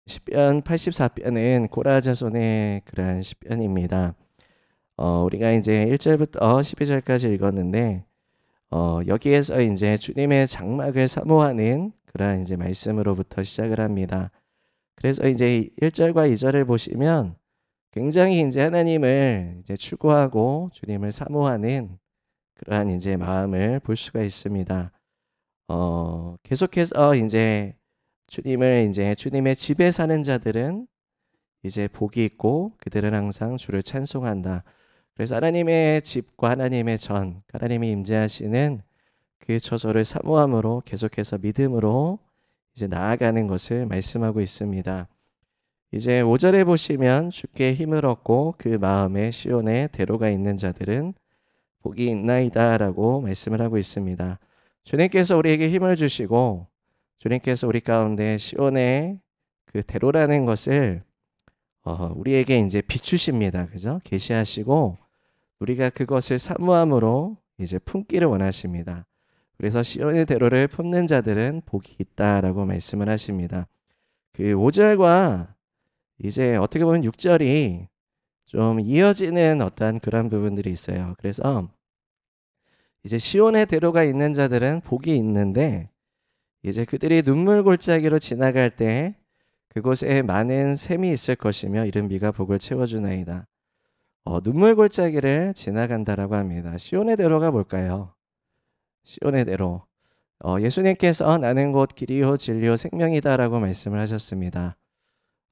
시편 84편은 고라 자손의 그러한 시편입니다. 우리가 이제 1절부터 12절까지 읽었는데 여기에서 이제 주님의 장막을 사모하는 그러한 이제 말씀으로부터 시작을 합니다. 그래서 이제 1절과 2절을 보시면 굉장히 이제 하나님을 이제 추구하고 주님을 사모하는 그러한 이제 마음을 볼 수가 있습니다. 계속해서 이제 주님의 집에 사는 자들은 이제 복이 있고 그들은 항상 주를 찬송한다. 그래서 하나님의 집과 하나님의 하나님이 임재하시는 그 처소를 사모함으로 계속해서 믿음으로 이제 나아가는 것을 말씀하고 있습니다. 이제 5절에 보시면 주께 힘을 얻고 그 마음에 시온에 대로가 있는 자들은 복이 있나이다라고 말씀을 하고 있습니다. 주님께서 우리에게 힘을 주시고 주님께서 우리 가운데 시온의 그 대로라는 것을 우리에게 이제 비추십니다. 그죠? 계시하시고 우리가 그것을 사모함으로 이제 품기를 원하십니다. 그래서 시온의 대로를 품는 자들은 복이 있다라고 말씀을 하십니다. 그 5절과 이제 어떻게 보면 6절이 좀 이어지는 어떠한 그런 부분들이 있어요. 그래서 이제 시온의 대로가 있는 자들은 복이 있는데 이제 그들이 눈물 골짜기로 지나갈 때 그곳에 많은 샘이 있을 것이며 이른 비가 복을 채워주나이다. 눈물 골짜기를 지나간다라고 합니다. 시온의 대로가 뭘까요? 시온의 대로. 예수님께서 나는 곧 길이요 진리요 생명이다라고 말씀을 하셨습니다.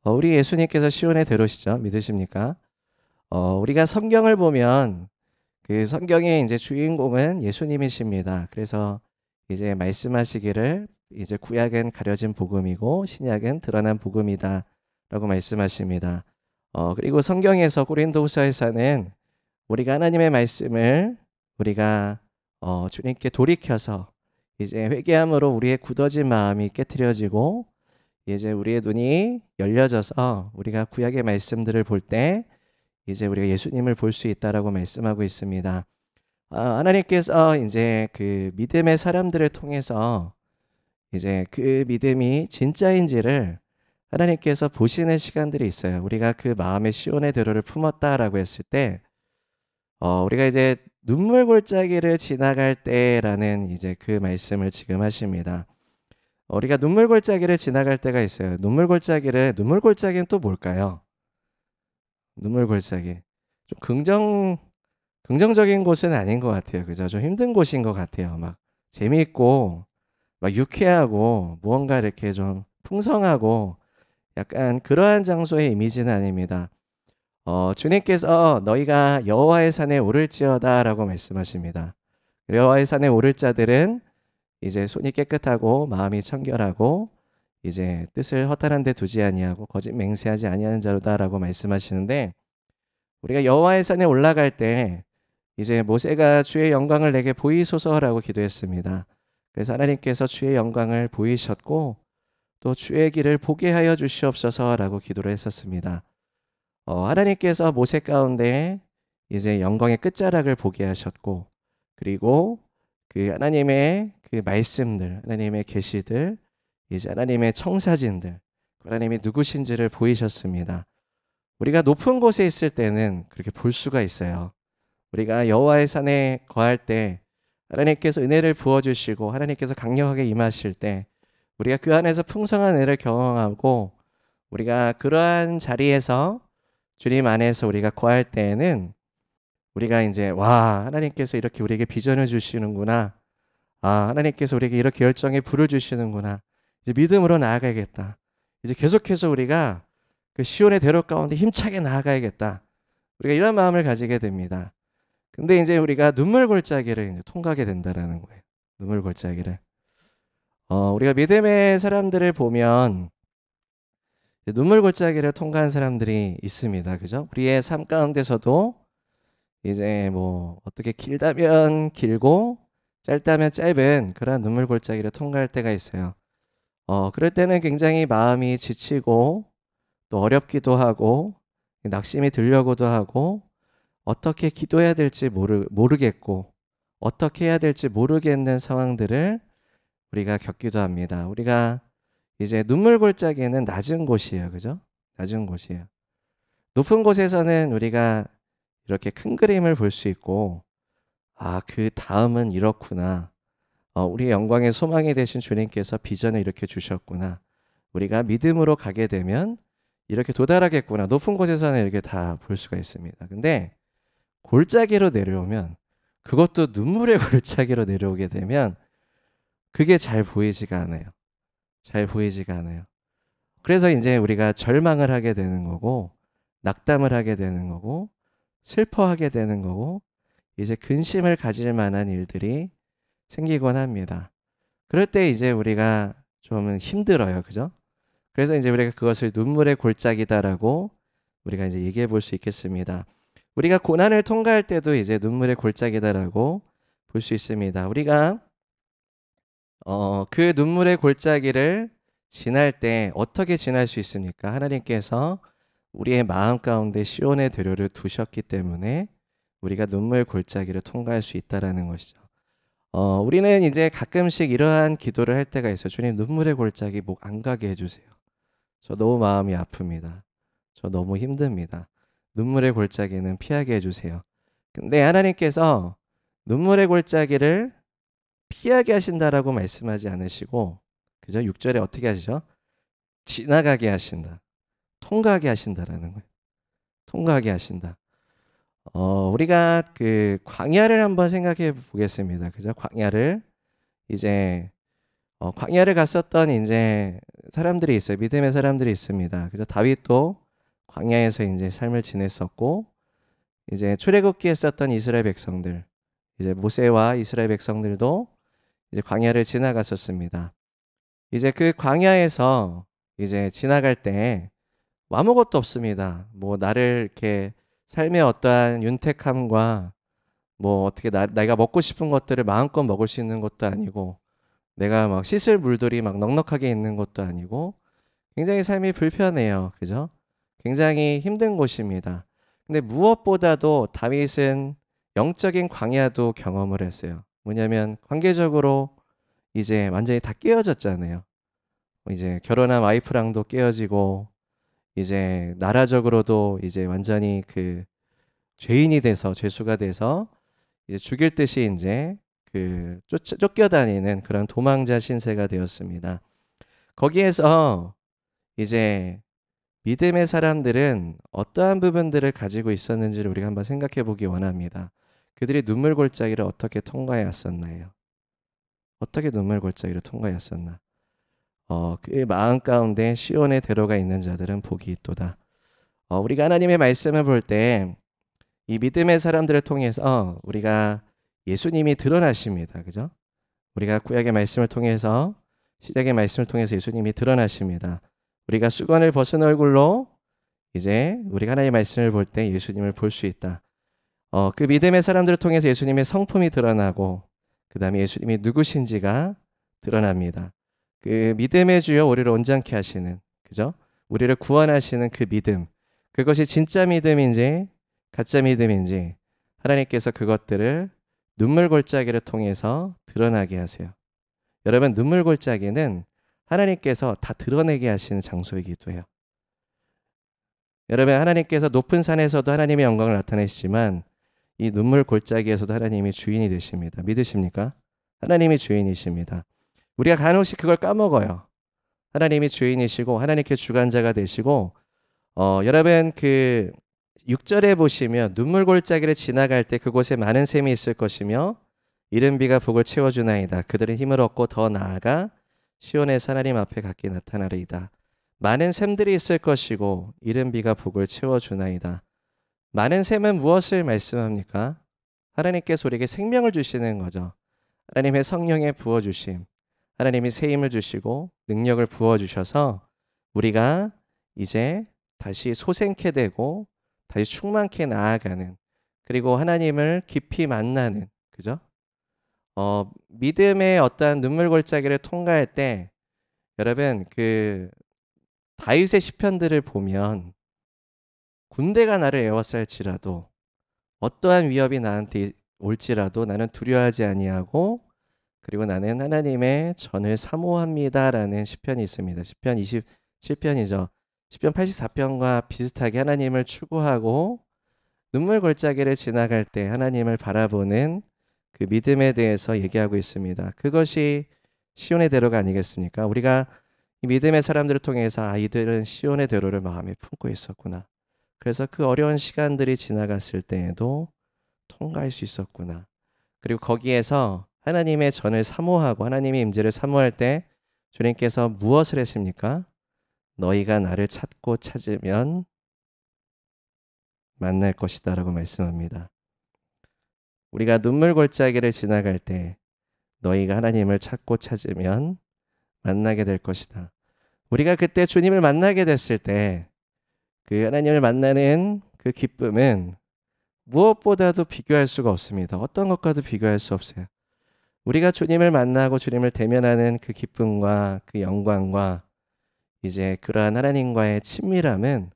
우리 예수님께서 시온의 대로시죠. 믿으십니까? 우리가 성경을 보면 그 성경의 이제 주인공은 예수님이십니다. 그래서 이제 말씀하시기를 이제 구약은 가려진 복음이고 신약은 드러난 복음이다라고 말씀하십니다. 그리고 성경에서 고린도후서에서는 우리가 하나님의 말씀을 우리가 주님께 돌이켜서 이제 회개함으로 우리의 굳어진 마음이 깨트려지고 이제 우리의 눈이 열려져서 우리가 구약의 말씀들을 볼 때 이제 우리가 예수님을 볼 수 있다라고 말씀하고 있습니다. 하나님께서 이제 그 믿음의 사람들을 통해서 이제 그 믿음이 진짜인지를 하나님께서 보시는 시간들이 있어요. 우리가 그 마음의 시온의 대로를 품었다라고 했을 때 우리가 이제 눈물 골짜기를 지나갈 때라는 이제 그 말씀을 지금 하십니다. 우리가 눈물 골짜기를 지나갈 때가 있어요. 눈물 골짜기는 또 뭘까요? 눈물 골짜기. 좀 긍정적인 곳은 아닌 것 같아요. 그죠? 좀 힘든 곳인 것 같아요. 막 재미있고 막 유쾌하고 무언가 이렇게 좀 풍성하고 약간 그러한 장소의 이미지는 아닙니다. 주님께서 너희가 여호와의 산에 오를지어다라고 말씀하십니다. 여호와의 산에 오를 자들은 이제 손이 깨끗하고 마음이 청결하고 이제 뜻을 허탄한 데 두지 아니하고 거짓 맹세하지 아니하는 자로다라고 말씀하시는데 우리가 여호와의 산에 올라갈 때 이제 모세가 주의 영광을 내게 보이소서라고 기도했습니다. 그래서 하나님께서 주의 영광을 보이셨고 또 주의 길을 보게 하여 주시옵소서라고 기도를 했었습니다. 하나님께서 모세 가운데 이제 영광의 끝자락을 보게 하셨고 그리고 그 하나님의 그 말씀들, 하나님의 계시들, 이제 하나님의 청사진들, 하나님이 누구신지를 보이셨습니다. 우리가 높은 곳에 있을 때는 그렇게 볼 수가 있어요. 우리가 여호와의 산에 거할 때 하나님께서 은혜를 부어주시고 하나님께서 강력하게 임하실 때 우리가 그 안에서 풍성한 은혜를 경험하고 우리가 그러한 자리에서 주님 안에서 우리가 거할 때에는 우리가 이제 하나님께서 이렇게 우리에게 비전을 주시는구나. 하나님께서 우리에게 이렇게 열정의 불을 주시는구나. 이제 믿음으로 나아가야겠다. 이제 계속해서 우리가 그 시온의 대로 가운데 힘차게 나아가야겠다. 우리가 이런 마음을 가지게 됩니다. 근데 이제 우리가 눈물 골짜기를 이제 통과하게 된다라는 거예요. 눈물 골짜기를. 우리가 믿음의 사람들을 보면 눈물 골짜기를 통과한 사람들이 있습니다. 그죠? 우리의 삶 가운데서도 이제 뭐 어떻게 길다면 길고 짧다면 짧은 그런 눈물 골짜기를 통과할 때가 있어요. 그럴 때는 굉장히 마음이 지치고 또 어렵기도 하고 낙심이 들려고도 하고 어떻게 기도해야 될지 모르겠고 어떻게 해야 될지 모르겠는 상황들을 우리가 겪기도 합니다. 우리가 이제 눈물 골짜기는 낮은 곳이에요. 그죠? 낮은 곳이에요. 높은 곳에서는 우리가 이렇게 큰 그림을 볼 수 있고, 아, 그 다음은 이렇구나. 우리의 영광의 소망이 되신 주님께서 비전을 이렇게 주셨구나. 우리가 믿음으로 가게 되면 이렇게 도달하겠구나. 높은 곳에서는 이렇게 다 볼 수가 있습니다. 근데 골짜기로 내려오면, 그것도 눈물의 골짜기로 내려오게 되면 그게 잘 보이지가 않아요. 잘 보이지가 않아요. 그래서 이제 우리가 절망을 하게 되는 거고, 낙담을 하게 되는 거고, 슬퍼하게 되는 거고, 이제 근심을 가질 만한 일들이 생기곤 합니다. 그럴 때 이제 우리가 좀 힘들어요. 그죠? 그래서 이제 우리가 그것을 눈물의 골짜기다라고 우리가 이제 얘기해 볼 수 있겠습니다. 우리가 고난을 통과할 때도 이제 눈물의 골짜기다라고 볼 수 있습니다. 우리가 그 눈물의 골짜기를 지날 때 어떻게 지날 수 있습니까? 하나님께서 우리의 마음 가운데 시온의 대로를 두셨기 때문에 우리가 눈물 골짜기를 통과할 수 있다라는 것이죠. 우리는 이제 가끔씩 이러한 기도를 할 때가 있어요. 주님, 눈물의 골짜기 목 안 가게 해주세요. 저 너무 마음이 아픕니다. 저 너무 힘듭니다. 눈물의 골짜기는 피하게 해주세요. 근데 하나님께서 눈물의 골짜기를 피하게 하신다라고 말씀하지 않으시고, 그죠? 6절에 어떻게 하시죠? 지나가게 하신다. 통과하게 하신다라는 거예요. 통과하게 하신다. 우리가 그 광야를 한번 생각해 보겠습니다. 그죠? 광야를 이제 광야를 갔었던 이제 사람들이 있어요. 믿음의 사람들이 있습니다. 그죠? 다윗도 광야에서 이제 삶을 지냈었고, 이제 출애굽기에 썼던 이스라엘 백성들, 이제 모세와 이스라엘 백성들도 이제 광야를 지나갔었습니다. 이제 그 광야에서 이제 지나갈 때 아무것도 없습니다. 뭐 나를 이렇게 삶의 어떠한 윤택함과 뭐 어떻게 내가 먹고 싶은 것들을 마음껏 먹을 수 있는 것도 아니고, 내가 막 씻을 물들이 막 넉넉하게 있는 것도 아니고, 굉장히 삶이 불편해요. 그죠? 굉장히 힘든 곳입니다. 근데 무엇보다도 다윗은 영적인 광야도 경험을 했어요. 뭐냐면 관계적으로 이제 완전히 다 깨어졌잖아요. 이제 결혼한 와이프랑도 깨어지고, 이제 나라적으로도 이제 완전히 그 죄인이 돼서, 죄수가 돼서 이제 죽일 듯이 이제 그 쫓겨다니는 그런 도망자 신세가 되었습니다. 거기에서 이제 믿음의 사람들은 어떠한 부분들을 가지고 있었는지를 우리가 한번 생각해 보기 원합니다. 그들이 눈물 골짜기를 어떻게 통과했었나요? 어떻게 눈물 골짜기를 통과했었나? 그 마음 가운데 시온의 대로가 있는 자들은 복이 있도다. 우리가 하나님의 말씀을 볼 때 이 믿음의 사람들을 통해서 우리가 예수님이 드러나십니다. 그죠? 우리가 구약의 말씀을 통해서, 시작의 말씀을 통해서 예수님이 드러나십니다. 우리가 수건을 벗은 얼굴로 이제 우리가 하나님의 말씀을 볼 때 예수님을 볼 수 있다. 그 믿음의 사람들을 통해서 예수님의 성품이 드러나고, 그 다음에 예수님이 누구신지가 드러납니다. 그 믿음의 주여 우리를 온전케 하시는, 그죠? 우리를 구원하시는 그 믿음, 그것이 진짜 믿음인지 가짜 믿음인지 하나님께서 그것들을 눈물 골짜기를 통해서 드러나게 하세요. 여러분, 눈물 골짜기는 하나님께서 다 드러내게 하시는 장소이기도 해요. 여러분, 하나님께서 높은 산에서도 하나님의 영광을 나타내시지만 이 눈물 골짜기에서도 하나님이 주인이 되십니다. 믿으십니까? 하나님이 주인이십니다. 우리가 간혹씩 그걸 까먹어요. 하나님이 주인이시고 하나님께 주관자가 되시고, 여러분 그 6절에 보시면 눈물 골짜기를 지나갈 때 그곳에 많은 샘이 있을 것이며 이른 비가 복을 채워주나이다. 그들은 힘을 얻고 더 나아가 시온에서 하나님 앞에 갖게 나타나리이다. 많은 샘들이 있을 것이고 이른 비가 복을 채워주나이다. 많은 샘은 무엇을 말씀합니까? 하나님께서 우리에게 생명을 주시는 거죠. 하나님의 성령의 부어주심, 하나님이 새 힘을 주시고 능력을 부어주셔서 우리가 이제 다시 소생케 되고 다시 충만케 나아가는, 그리고 하나님을 깊이 만나는, 그죠? 믿음의 어떠한 눈물 골짜기를 통과할 때 여러분 그 다윗의 시편들을 보면 군대가 나를 에워쌀지라도 어떠한 위협이 나한테 올지라도 나는 두려워하지 아니하고 그리고 나는 하나님의 전을 사모합니다라는 시편이 있습니다. 시편 27편이죠. 시편 84편과 비슷하게 하나님을 추구하고 눈물 골짜기를 지나갈 때 하나님을 바라보는 그 믿음에 대해서 얘기하고 있습니다. 그것이 시온의 대로가 아니겠습니까? 우리가 이 믿음의 사람들을 통해서 아이들은 시온의 대로를 마음에 품고 있었구나. 그래서 그 어려운 시간들이 지나갔을 때에도 통과할 수 있었구나. 그리고 거기에서 하나님의 전을 사모하고 하나님의 임재를 사모할 때 주님께서 무엇을 하십니까? 너희가 나를 찾고 찾으면 만날 것이다 라고 말씀합니다. 우리가 눈물 골짜기를 지나갈 때 너희가 하나님을 찾고 찾으면 만나게 될 것이다. 우리가 그때 주님을 만나게 됐을 때 그 하나님을 만나는 그 기쁨은 무엇보다도 비교할 수가 없습니다. 어떤 것과도 비교할 수 없어요. 우리가 주님을 만나고 주님을 대면하는 그 기쁨과 그 영광과 이제 그러한 하나님과의 친밀함은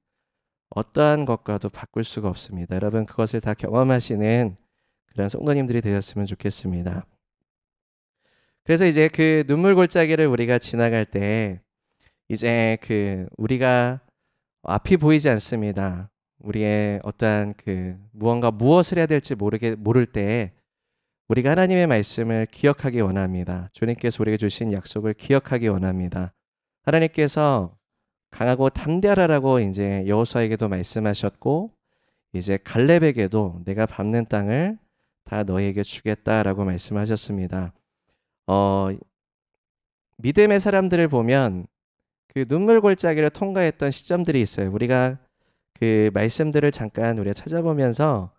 어떠한 것과도 바꿀 수가 없습니다. 여러분 그것을 다 경험하시는 그런 성도님들이 되셨으면 좋겠습니다. 그래서 이제 그 눈물 골짜기를 우리가 지나갈 때 이제 그 우리가 앞이 보이지 않습니다. 우리의 어떠한 그 무엇을 해야 될지 모를 때 우리가 하나님의 말씀을 기억하기 원합니다. 주님께서 우리에게 주신 약속을 기억하기 원합니다. 하나님께서 강하고 담대하라고 이제 여호수아에게도 말씀하셨고 이제 갈렙에게도 내가 밟는 땅을 다 너희에게 주겠다라고 말씀하셨습니다. 믿음의 사람들을 보면 그 눈물 골짜기를 통과했던 시점들이 있어요. 우리가 그 말씀들을 잠깐 우리가 찾아보면서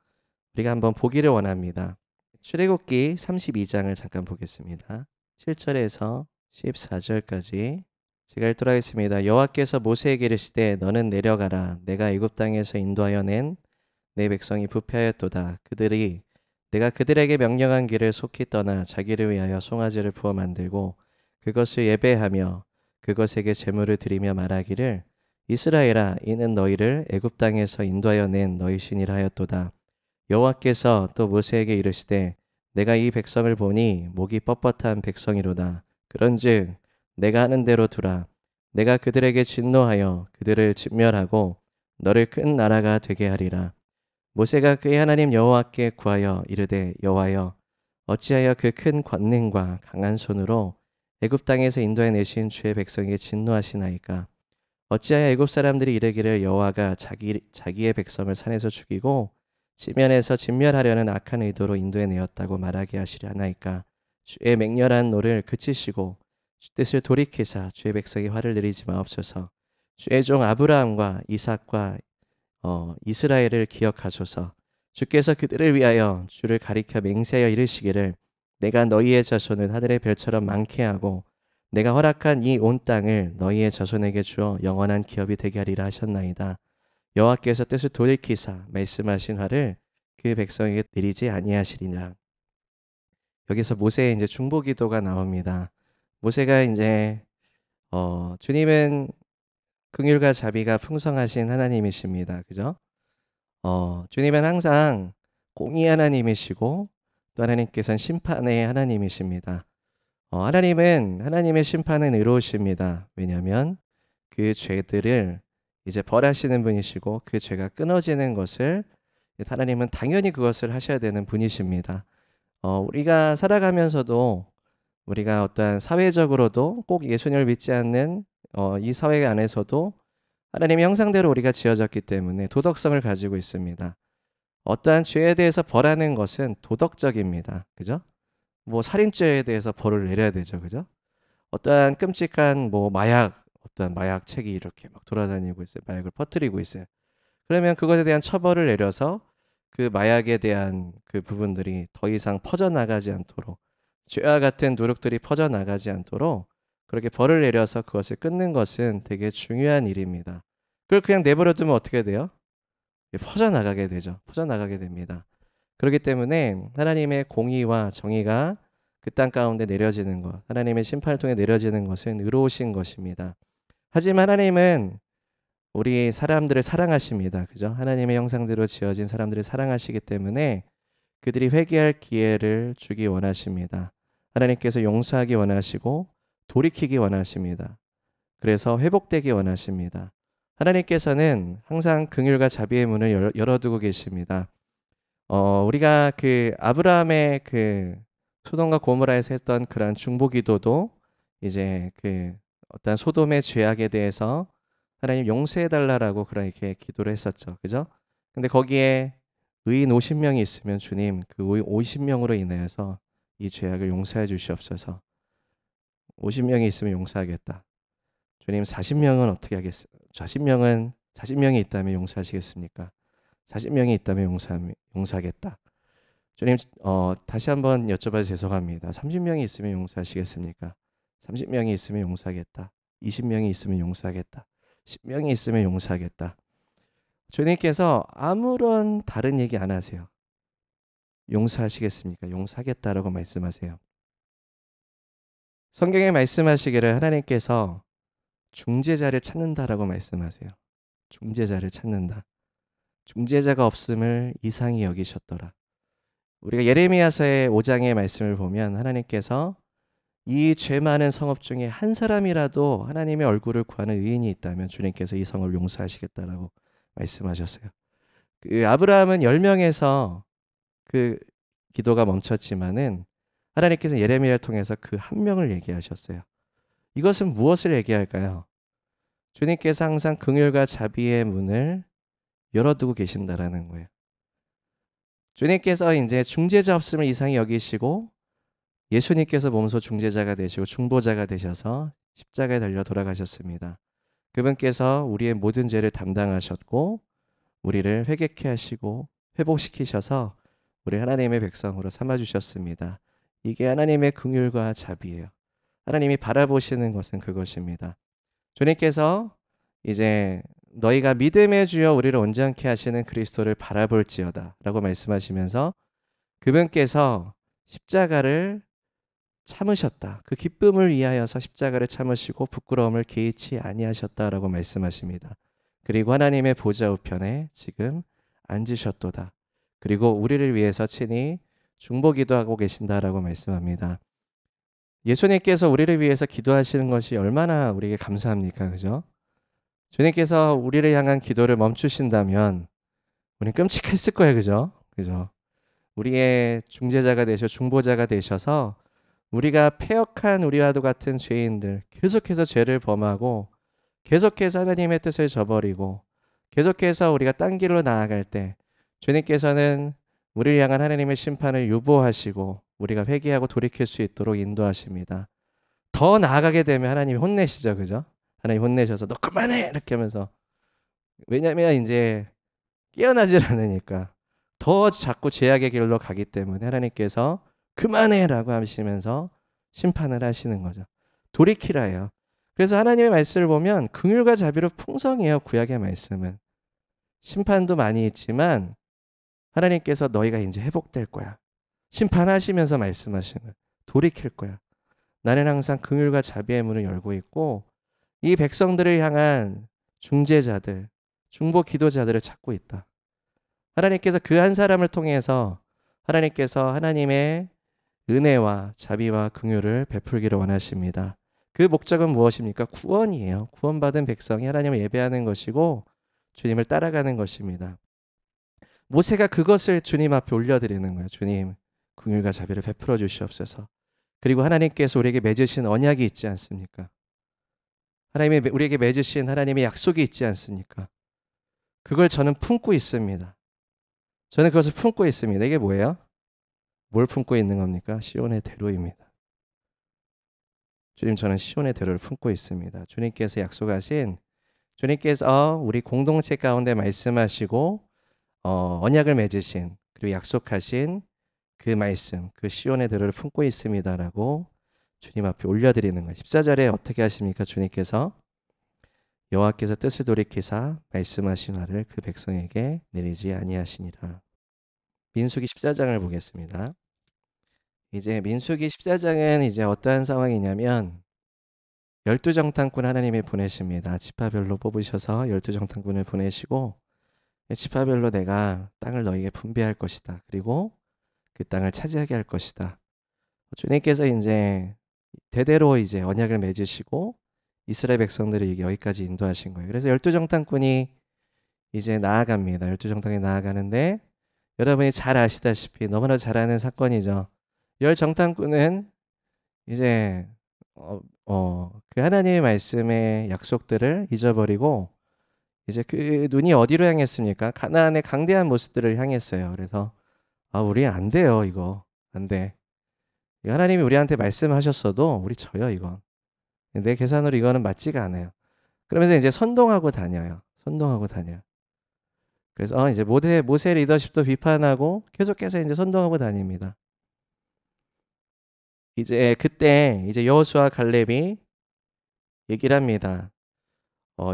우리가 한번 보기를 원합니다. 출애굽기 32장을 잠깐 보겠습니다. 7절에서 14절까지 제가 읽도록 하겠습니다. 여호와께서 모세에게 이르시되 너는 내려가라. 내가 애굽 땅에서 인도하여 낸 내 백성이 부패하였도다. 그들이 내가 그들에게 명령한 길을 속히 떠나 자기를 위하여 송아지를 부어 만들고 그것을 예배하며 그것에게 제물을 드리며 말하기를 이스라엘아 이는 너희를 애굽 땅에서 인도하여 낸 너희 신이라 하였도다. 여호와께서 또 모세에게 이르시되 내가 이 백성을 보니 목이 뻣뻣한 백성이로다. 그런즉 내가 하는 대로 두라. 내가 그들에게 진노하여 그들을 진멸하고 너를 큰 나라가 되게 하리라. 모세가 그의 하나님 여호와께 구하여 이르되 여호와여 어찌하여 그 큰 권능과 강한 손으로 애굽 땅에서 인도해 내신 주의 백성에게 진노하시나이까. 어찌하여 애굽 사람들이 이르기를 여호와가 자기의 백성을 산에서 죽이고 지면에서 진멸하려는 악한 의도로 인도해 내었다고 말하게 하시려나이까. 주의 맹렬한 노를 그치시고 주 뜻을 돌이키사 주의 백성의 화를 내리지 마옵소서. 주의 종 아브라함과 이삭과 이스라엘을 기억하소서. 주께서 그들을 위하여 주를 가리켜 맹세하여 이르시기를 내가 너희의 자손을 하늘의 별처럼 많게 하고 내가 허락한 이 온 땅을 너희의 자손에게 주어 영원한 기업이 되게 하리라 하셨나이다. 여호와께서 뜻을 돌이키사 말씀하신 화를 그 백성에게 내리지 아니하시리라. 여기서 모세의 이제 중보기도가 나옵니다. 모세가 이제 주님은 긍휼과 자비가 풍성하신 하나님이십니다. 그죠? 주님은 항상 공의 하나님이시고 또 하나님께서는 심판의 하나님이십니다. 하나님은 하나님의 심판은 의로우십니다. 왜냐하면 그 죄들을 이제 벌하시는 분이시고 그 죄가 끊어지는 것을 하나님은 당연히 그것을 하셔야 되는 분이십니다. 우리가 살아가면서도 우리가 어떠한 사회적으로도 꼭 예수님을 믿지 않는 이 사회 안에서도 하나님의 형상대로 우리가 지어졌기 때문에 도덕성을 가지고 있습니다. 어떠한 죄에 대해서 벌하는 것은 도덕적입니다. 그죠? 뭐 살인죄에 대해서 벌을 내려야 되죠. 그죠? 어떠한 끔찍한 어떠한 마약책이 이렇게 막 돌아다니고 있어요. 마약을 퍼뜨리고 있어요. 그러면 그것에 대한 처벌을 내려서 그 마약에 대한 그 부분들이 더 이상 퍼져나가지 않도록 죄와 같은 누룩들이 퍼져나가지 않도록 그렇게 벌을 내려서 그것을 끊는 것은 되게 중요한 일입니다. 그걸 그냥 내버려 두면 어떻게 돼요? 퍼져나가게 되죠. 퍼져나가게 됩니다. 그렇기 때문에 하나님의 공의와 정의가 그 땅 가운데 내려지는 것, 하나님의 심판을 통해 내려지는 것은 의로우신 것입니다. 하지만 하나님은 우리 사람들을 사랑하십니다. 그죠? 하나님의 형상대로 지어진 사람들을 사랑하시기 때문에 그들이 회개할 기회를 주기 원하십니다. 하나님께서 용서하기 원하시고 돌이키기 원하십니다. 그래서 회복되기 원하십니다. 하나님께서는 항상 긍휼과 자비의 문을 열어두고 계십니다. 우리가 그 아브라함의 그 소돔과 고모라에서 했던 그러한 중보기도도 이제 그 어떤 소돔의 죄악에 대해서 하나님 용서해 달라라고 그렇게 기도를 했었죠. 그죠? 근데 거기에 의인 50명이 있으면 주님 그 50명으로 인하여서 이 죄악을 용서해 주시옵소서. 50명이 있으면 용서하겠다. 주님 40명은 어떻게 하겠어요? 40명이 있다면 용서하시겠습니까? 40명이 있다면 용서하겠다. 주님 다시 한번 여쭤봐서 죄송합니다. 30명이 있으면 용서하시겠습니까? 30명이 있으면 용서하겠다. 20명이 있으면 용서하겠다. 10명이 있으면 용서하겠다. 주님께서 아무런 다른 얘기 안 하세요. 용서하시겠습니까? 용서하겠다라고 말씀하세요. 성경에 말씀하시기를 하나님께서 중재자를 찾는다라고 말씀하세요. 중재자를 찾는다. 중재자가 없음을 이상히 여기셨더라. 우리가 예레미야서의 5장의 말씀을 보면 하나님께서 이 죄 많은 성읍 중에 한 사람이라도 하나님의 얼굴을 구하는 의인이 있다면 주님께서 이 성을 용서하시겠다라고 말씀하셨어요. 그 아브라함은 10명에서 그 기도가 멈췄지만은 하나님께서 예레미야를 통해서 그 한 명을 얘기하셨어요. 이것은 무엇을 얘기할까요? 주님께서 항상 긍휼과 자비의 문을 열어두고 계신다라는 거예요. 주님께서 이제 중재자 없음을 이상히 여기시고 예수님께서 몸소 중재자가 되시고 중보자가 되셔서 십자가에 달려 돌아가셨습니다. 그분께서 우리의 모든 죄를 담당하셨고 우리를 회개케 하시고 회복시키셔서 우리 하나님의 백성으로 삼아주셨습니다. 이게 하나님의 긍휼과 자비예요. 하나님이 바라보시는 것은 그것입니다. 주님께서 이제 너희가 믿음의 주여 우리를 온전케 하시는 그리스도를 바라볼지어다 라고 말씀하시면서 그분께서 십자가를 참으셨다. 그 기쁨을 위하여서 십자가를 참으시고 부끄러움을 개의치 아니하셨다라고 말씀하십니다. 그리고 하나님의 보좌 우편에 지금 앉으셨도다. 그리고 우리를 위해서 친히 중보기도하고 계신다라고 말씀합니다. 예수님께서 우리를 위해서 기도하시는 것이 얼마나 우리에게 감사합니까? 그죠? 주님께서 우리를 향한 기도를 멈추신다면 우리는 끔찍했을 거예요. 그죠? 그죠? 우리의 중재자가 되셔 중보자가 되셔서 우리가 패역한 우리와도 같은 죄인들 계속해서 죄를 범하고 계속해서 하나님의 뜻을 저버리고 계속해서 우리가 딴 길로 나아갈 때 주님께서는 우리를 향한 하나님의 심판을 유보하시고 우리가 회개하고 돌이킬 수 있도록 인도하십니다. 더 나아가게 되면 하나님이 혼내시죠. 그죠? 하나님 혼내셔서 너 그만해! 이렇게 하면서 왜냐면 이제 깨어나질 않으니까 더 자꾸 죄악의 길로 가기 때문에 하나님께서 그만해라고 하시면서 심판을 하시는 거죠. 돌이키라예요. 그래서 하나님의 말씀을 보면 긍휼과 자비로 풍성해요. 구약의 말씀은. 심판도 많이 있지만 하나님께서 너희가 이제 회복될 거야. 심판하시면서 말씀하시는 거예요. 돌이킬 거야. 나는 항상 긍휼과 자비의 문을 열고 있고 이 백성들을 향한 중재자들, 중보 기도자들을 찾고 있다. 하나님께서 그 한 사람을 통해서 하나님께서 하나님의 은혜와 자비와 긍휼을 베풀기를 원하십니다. 그 목적은 무엇입니까? 구원이에요. 구원받은 백성이 하나님을 예배하는 것이고 주님을 따라가는 것입니다. 모세가 그것을 주님 앞에 올려드리는 거예요. 주님, 긍휼과 자비를 베풀어 주시옵소서. 그리고 하나님께서 우리에게 맺으신 언약이 있지 않습니까? 하나님이 우리에게 맺으신 하나님의 약속이 있지 않습니까? 그걸 저는 품고 있습니다. 저는 그것을 품고 있습니다. 이게 뭐예요? 뭘 품고 있는 겁니까? 시온의 대로입니다. 주님, 저는 시온의 대로를 품고 있습니다. 주님께서 약속하신, 주님께서 우리 공동체 가운데 말씀하시고 언약을 맺으신 그리고 약속하신 그 말씀, 그 시온의 대로를 품고 있습니다라고 주님 앞에 올려드리는 거예요. 14절에 어떻게 하십니까? 주님께서 여호와께서 뜻을 돌이키사 말씀하신 화를 그 백성에게 내리지 아니하시니라. 민수기 14장을 보겠습니다. 이제 민수기 14장은 이제 어떠한 상황이냐면 12정탐꾼 하나님이 보내십니다. 지파별로 뽑으셔서 12정탐꾼을 보내시고 지파별로 내가 땅을 너희에게 분배할 것이다. 그리고 그 땅을 차지하게 할 것이다. 주님께서 이제 대대로 이제 언약을 맺으시고 이스라엘 백성들을 이게 여기까지 인도하신 거예요. 그래서 열두 정탐꾼이 이제 나아갑니다. 열두 정탐이 나아가는데 여러분이 잘 아시다시피 너무나 잘 아는 사건이죠. 열 정탐꾼은 이제 그 하나님의 말씀의 약속들을 잊어버리고 이제 그 눈이 어디로 향했습니까? 가나안의 강대한 모습들을 향했어요. 그래서 우리 안 돼요. 이거 안 돼. 하나님이 우리한테 말씀하셨어도 우리 져요. 이거 내 계산으로 이거는 맞지가 않아요. 그러면서 이제 선동하고 다녀요. 선동하고 다녀요. 그래서 이제 모세 리더십도 비판하고 계속해서 이제 선동하고 다닙니다. 이제 그때 이제 여호수아 갈렙이 얘기를 합니다.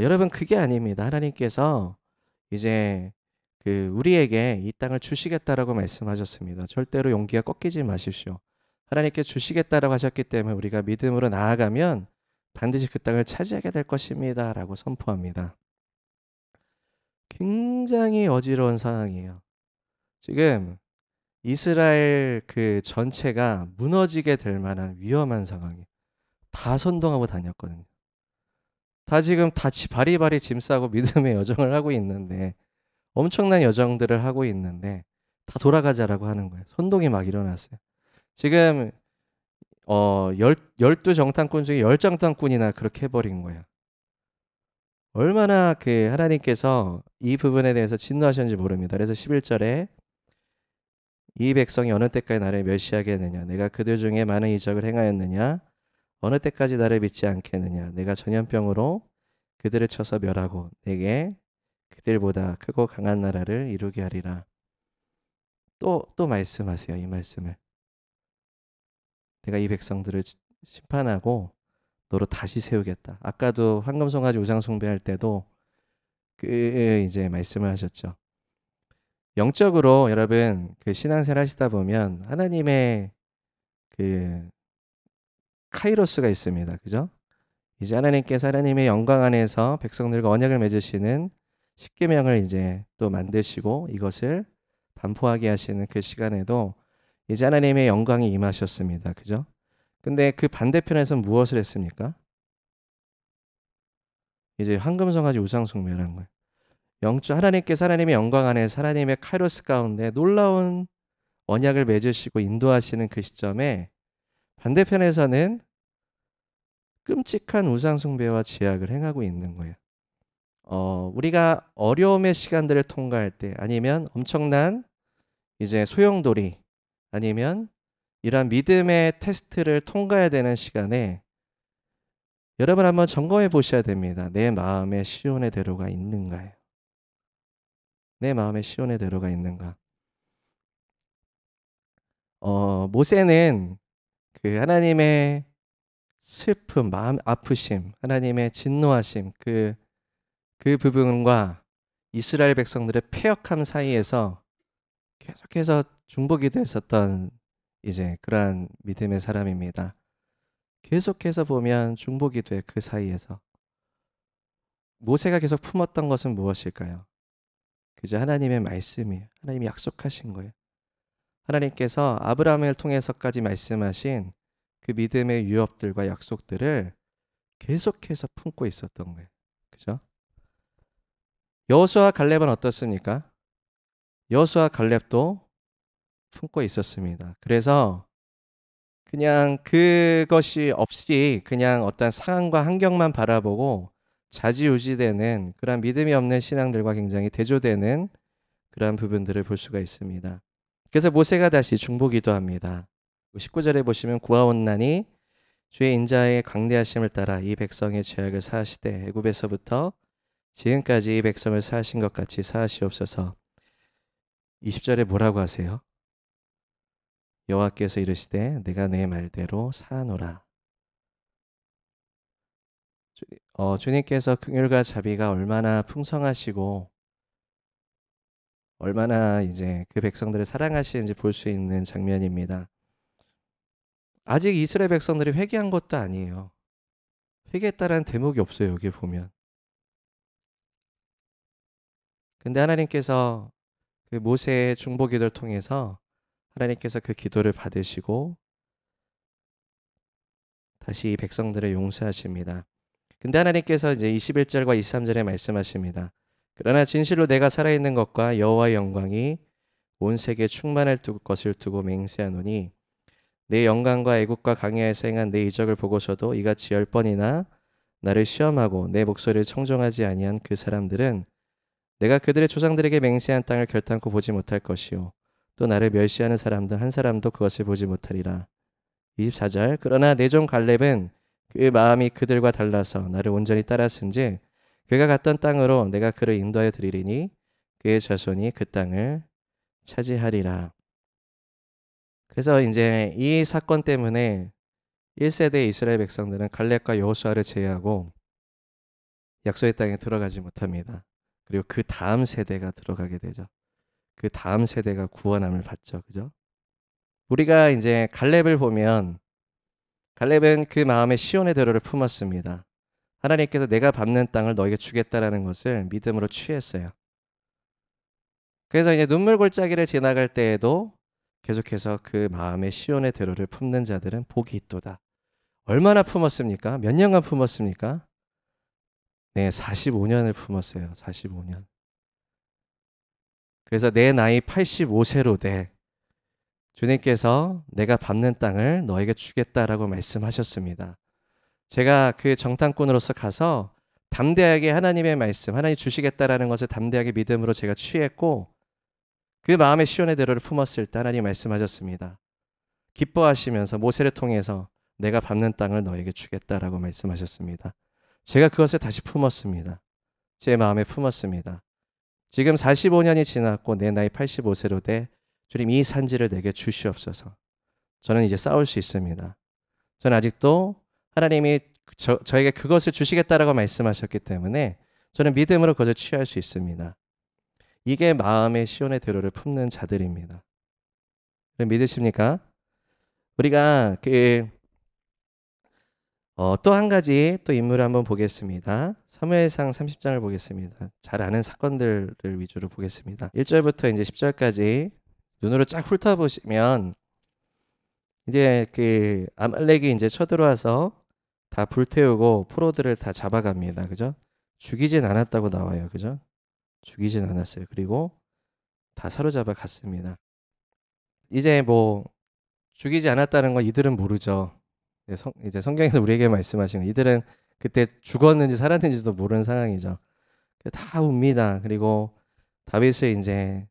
여러분 그게 아닙니다. 하나님께서 이제 그 우리에게 이 땅을 주시겠다라고 말씀하셨습니다. 절대로 용기가 꺾이지 마십시오. 하나님께 주시겠다라고 하셨기 때문에 우리가 믿음으로 나아가면 반드시 그 땅을 차지하게 될 것입니다라고 선포합니다. 굉장히 어지러운 상황이에요. 지금 이스라엘 그 전체가 무너지게 될 만한 위험한 상황이에요. 다 선동하고 다녔거든요. 다 지금 다 바리바리 짐 싸고 믿음의 여정을 하고 있는데 엄청난 여정들을 하고 있는데 다 돌아가자라고 하는 거예요. 선동이 막 일어났어요. 지금 12 정탐꾼 중에 10 정탐꾼이나 그렇게 해버린 거예요. 얼마나 그 하나님께서 이 부분에 대해서 진노하셨는지 모릅니다. 그래서 11절에 이 백성이 어느 때까지 나를 멸시하겠느냐? 내가 그들 중에 많은 이적을 행하였느냐? 어느 때까지 나를 믿지 않겠느냐? 내가 전염병으로 그들을 쳐서 멸하고 내게 그들보다 크고 강한 나라를 이루게 하리라. 또 말씀하세요. 이 말씀을. 내가 이 백성들을 심판하고 너로 다시 세우겠다. 아까도 황금송아지 우상 숭배할 때도 그 이제 말씀을 하셨죠. 영적으로 여러분 그 신앙생활 하시다 보면 하나님의 그 카이로스가 있습니다. 그죠? 이제 하나님께서 하나님의 영광 안에서 백성들과 언약을 맺으시는 십계명을 이제 또 만드시고 이것을 반포하게 하시는 그 시간에도 이제 하나님의 영광이 임하셨습니다. 그죠? 근데 그 반대편에서 무엇을 했습니까? 이제 황금성아지 우상숭배라는 거예요. 하나님께서 하나님의 영광 안에서 하나님의 카이로스 가운데 놀라운 언약을 맺으시고 인도하시는 그 시점에 반대편에서는 끔찍한 우상숭배와 제약을 행하고 있는 거예요. 우리가 어려움의 시간들을 통과할 때 아니면 엄청난 이제 소용돌이 아니면 이러한 믿음의 테스트를 통과해야 되는 시간에 여러분 한번 점검해 보셔야 됩니다. 내 마음에 시온의 대로가 있는가요? 내 마음에 시온의 대로가 있는가? 모세는 그 하나님의 슬픔, 마음 아프심, 하나님의 진노하심 그 부분과 이스라엘 백성들의 패역함 사이에서 계속해서 중보기도 했었던 이제 그러한 믿음의 사람입니다. 계속해서 보면 중보기도의 그 사이에서 모세가 계속 품었던 것은 무엇일까요? 그저 하나님의 말씀이에요. 하나님이 약속하신 거예요. 하나님께서 아브라함을 통해서까지 말씀하신 그 믿음의 유업들과 약속들을 계속해서 품고 있었던 거예요. 그죠? 여호수아 갈렙은 어떻습니까? 여호수아 갈렙도 품고 있었습니다. 그래서 그냥 그것이 없이 그냥 어떤 상황과 환경만 바라보고 좌지우지되는 그런 믿음이 없는 신앙들과 굉장히 대조되는 그런 부분들을 볼 수가 있습니다. 그래서 모세가 다시 중보기도합니다. 19절에 보시면 구하온나니 주의 인자의 광대하심을 따라 이 백성의 죄악을 사하시되 애굽에서부터 지금까지 이 백성을 사하신 것 같이 사하시옵소서. 20절에 뭐라고 하세요? 여호와께서 이르시되 내가 내 말대로 사하노라. 주님께서 긍휼과 자비가 얼마나 풍성하시고 얼마나 이제 그 백성들을 사랑하시는지 볼 수 있는 장면입니다. 아직 이스라엘 백성들이 회개한 것도 아니에요. 회개했다라는 대목이 없어요. 여기 보면. 근데 하나님께서 그 모세의 중보기도를 통해서 하나님께서 그 기도를 받으시고 다시 이 백성들을 용서하십니다. 근데 하나님께서 이제 21절과 23절에 말씀하십니다. 그러나 진실로 내가 살아있는 것과 여호와의 영광이 온 세계에 충만할 것을 두고 맹세하노니 내 영광과 애국과 강야에서 행한 내 이적을 보고서도 이같이 10번이나 나를 시험하고 내 목소리를 청종하지 아니한 그 사람들은 내가 그들의 조상들에게 맹세한 땅을 결탄코 보지 못할 것이요 또 나를 멸시하는 사람들 한 사람도 그것을 보지 못하리라. 24절 그러나 내 종 갈렙은 그 마음이 그들과 달라서 나를 온전히 따랐은즉 그가 갔던 땅으로 내가 그를 인도하여 드리리니 그의 자손이 그 땅을 차지하리라. 그래서 이제 이 사건 때문에 1세대 이스라엘 백성들은 갈렙과 여호수아를 제외하고 약속의 땅에 들어가지 못합니다. 그리고 그 다음 세대가 들어가게 되죠. 그 다음 세대가 구원함을 받죠. 그죠? 우리가 이제 갈렙을 보면 갈렙은 그 마음에 시온의 대로를 품었습니다. 하나님께서 내가 밟는 땅을 너에게 주겠다라는 것을 믿음으로 취했어요. 그래서 이제 눈물 골짜기를 지나갈 때에도 계속해서 그 마음에 시온의 대로를 품는 자들은 복이 있도다. 얼마나 품었습니까? 몇 년간 품었습니까? 네, 45년을 품었어요. 45년. 그래서 내 나이 85세로 돼 주님께서 내가 밟는 땅을 너에게 주겠다라고 말씀하셨습니다. 제가 그 정탐꾼으로서 가서 담대하게 하나님의 말씀, 하나님 주시겠다라는 것을 담대하게 믿음으로 제가 취했고 그 마음의 시온의 대로를 품었을 때 하나님 말씀하셨습니다. 기뻐하시면서 모세를 통해서 내가 밟는 땅을 너에게 주겠다라고 말씀하셨습니다. 제가 그것을 다시 품었습니다. 제 마음에 품었습니다. 지금 45년이 지났고 내 나이 85세로 돼 주님 이 산지를 내게 주시옵소서. 저는 이제 싸울 수 있습니다. 저는 아직도 하나님이 저에게 그것을 주시겠다라고 말씀하셨기 때문에 저는 믿음으로 그것을 취할 수 있습니다. 이게 마음의 시온의 대로를 품는 자들입니다. 믿으십니까? 우리가 또 한 가지 또 인물을 한번 보겠습니다. 사무엘상 30장을 보겠습니다. 잘 아는 사건들을 위주로 보겠습니다. 1절부터 이제 10절까지 눈으로 쫙 훑어보시면 이제 그 아말렉이 이제 쳐들어와서 다 불태우고 포로들을 다 잡아갑니다. 그죠? 죽이진 않았다고 나와요. 그죠? 죽이진 않았어요. 그리고 다 사로잡아 갔습니다. 이제 뭐 죽이지 않았다는 건 이들은 모르죠. 이제 성경에서 우리에게 말씀하신 거 이들은 그때 죽었는지 살았는지도 모르는 상황이죠. 다 웁니다. 그리고 다윗의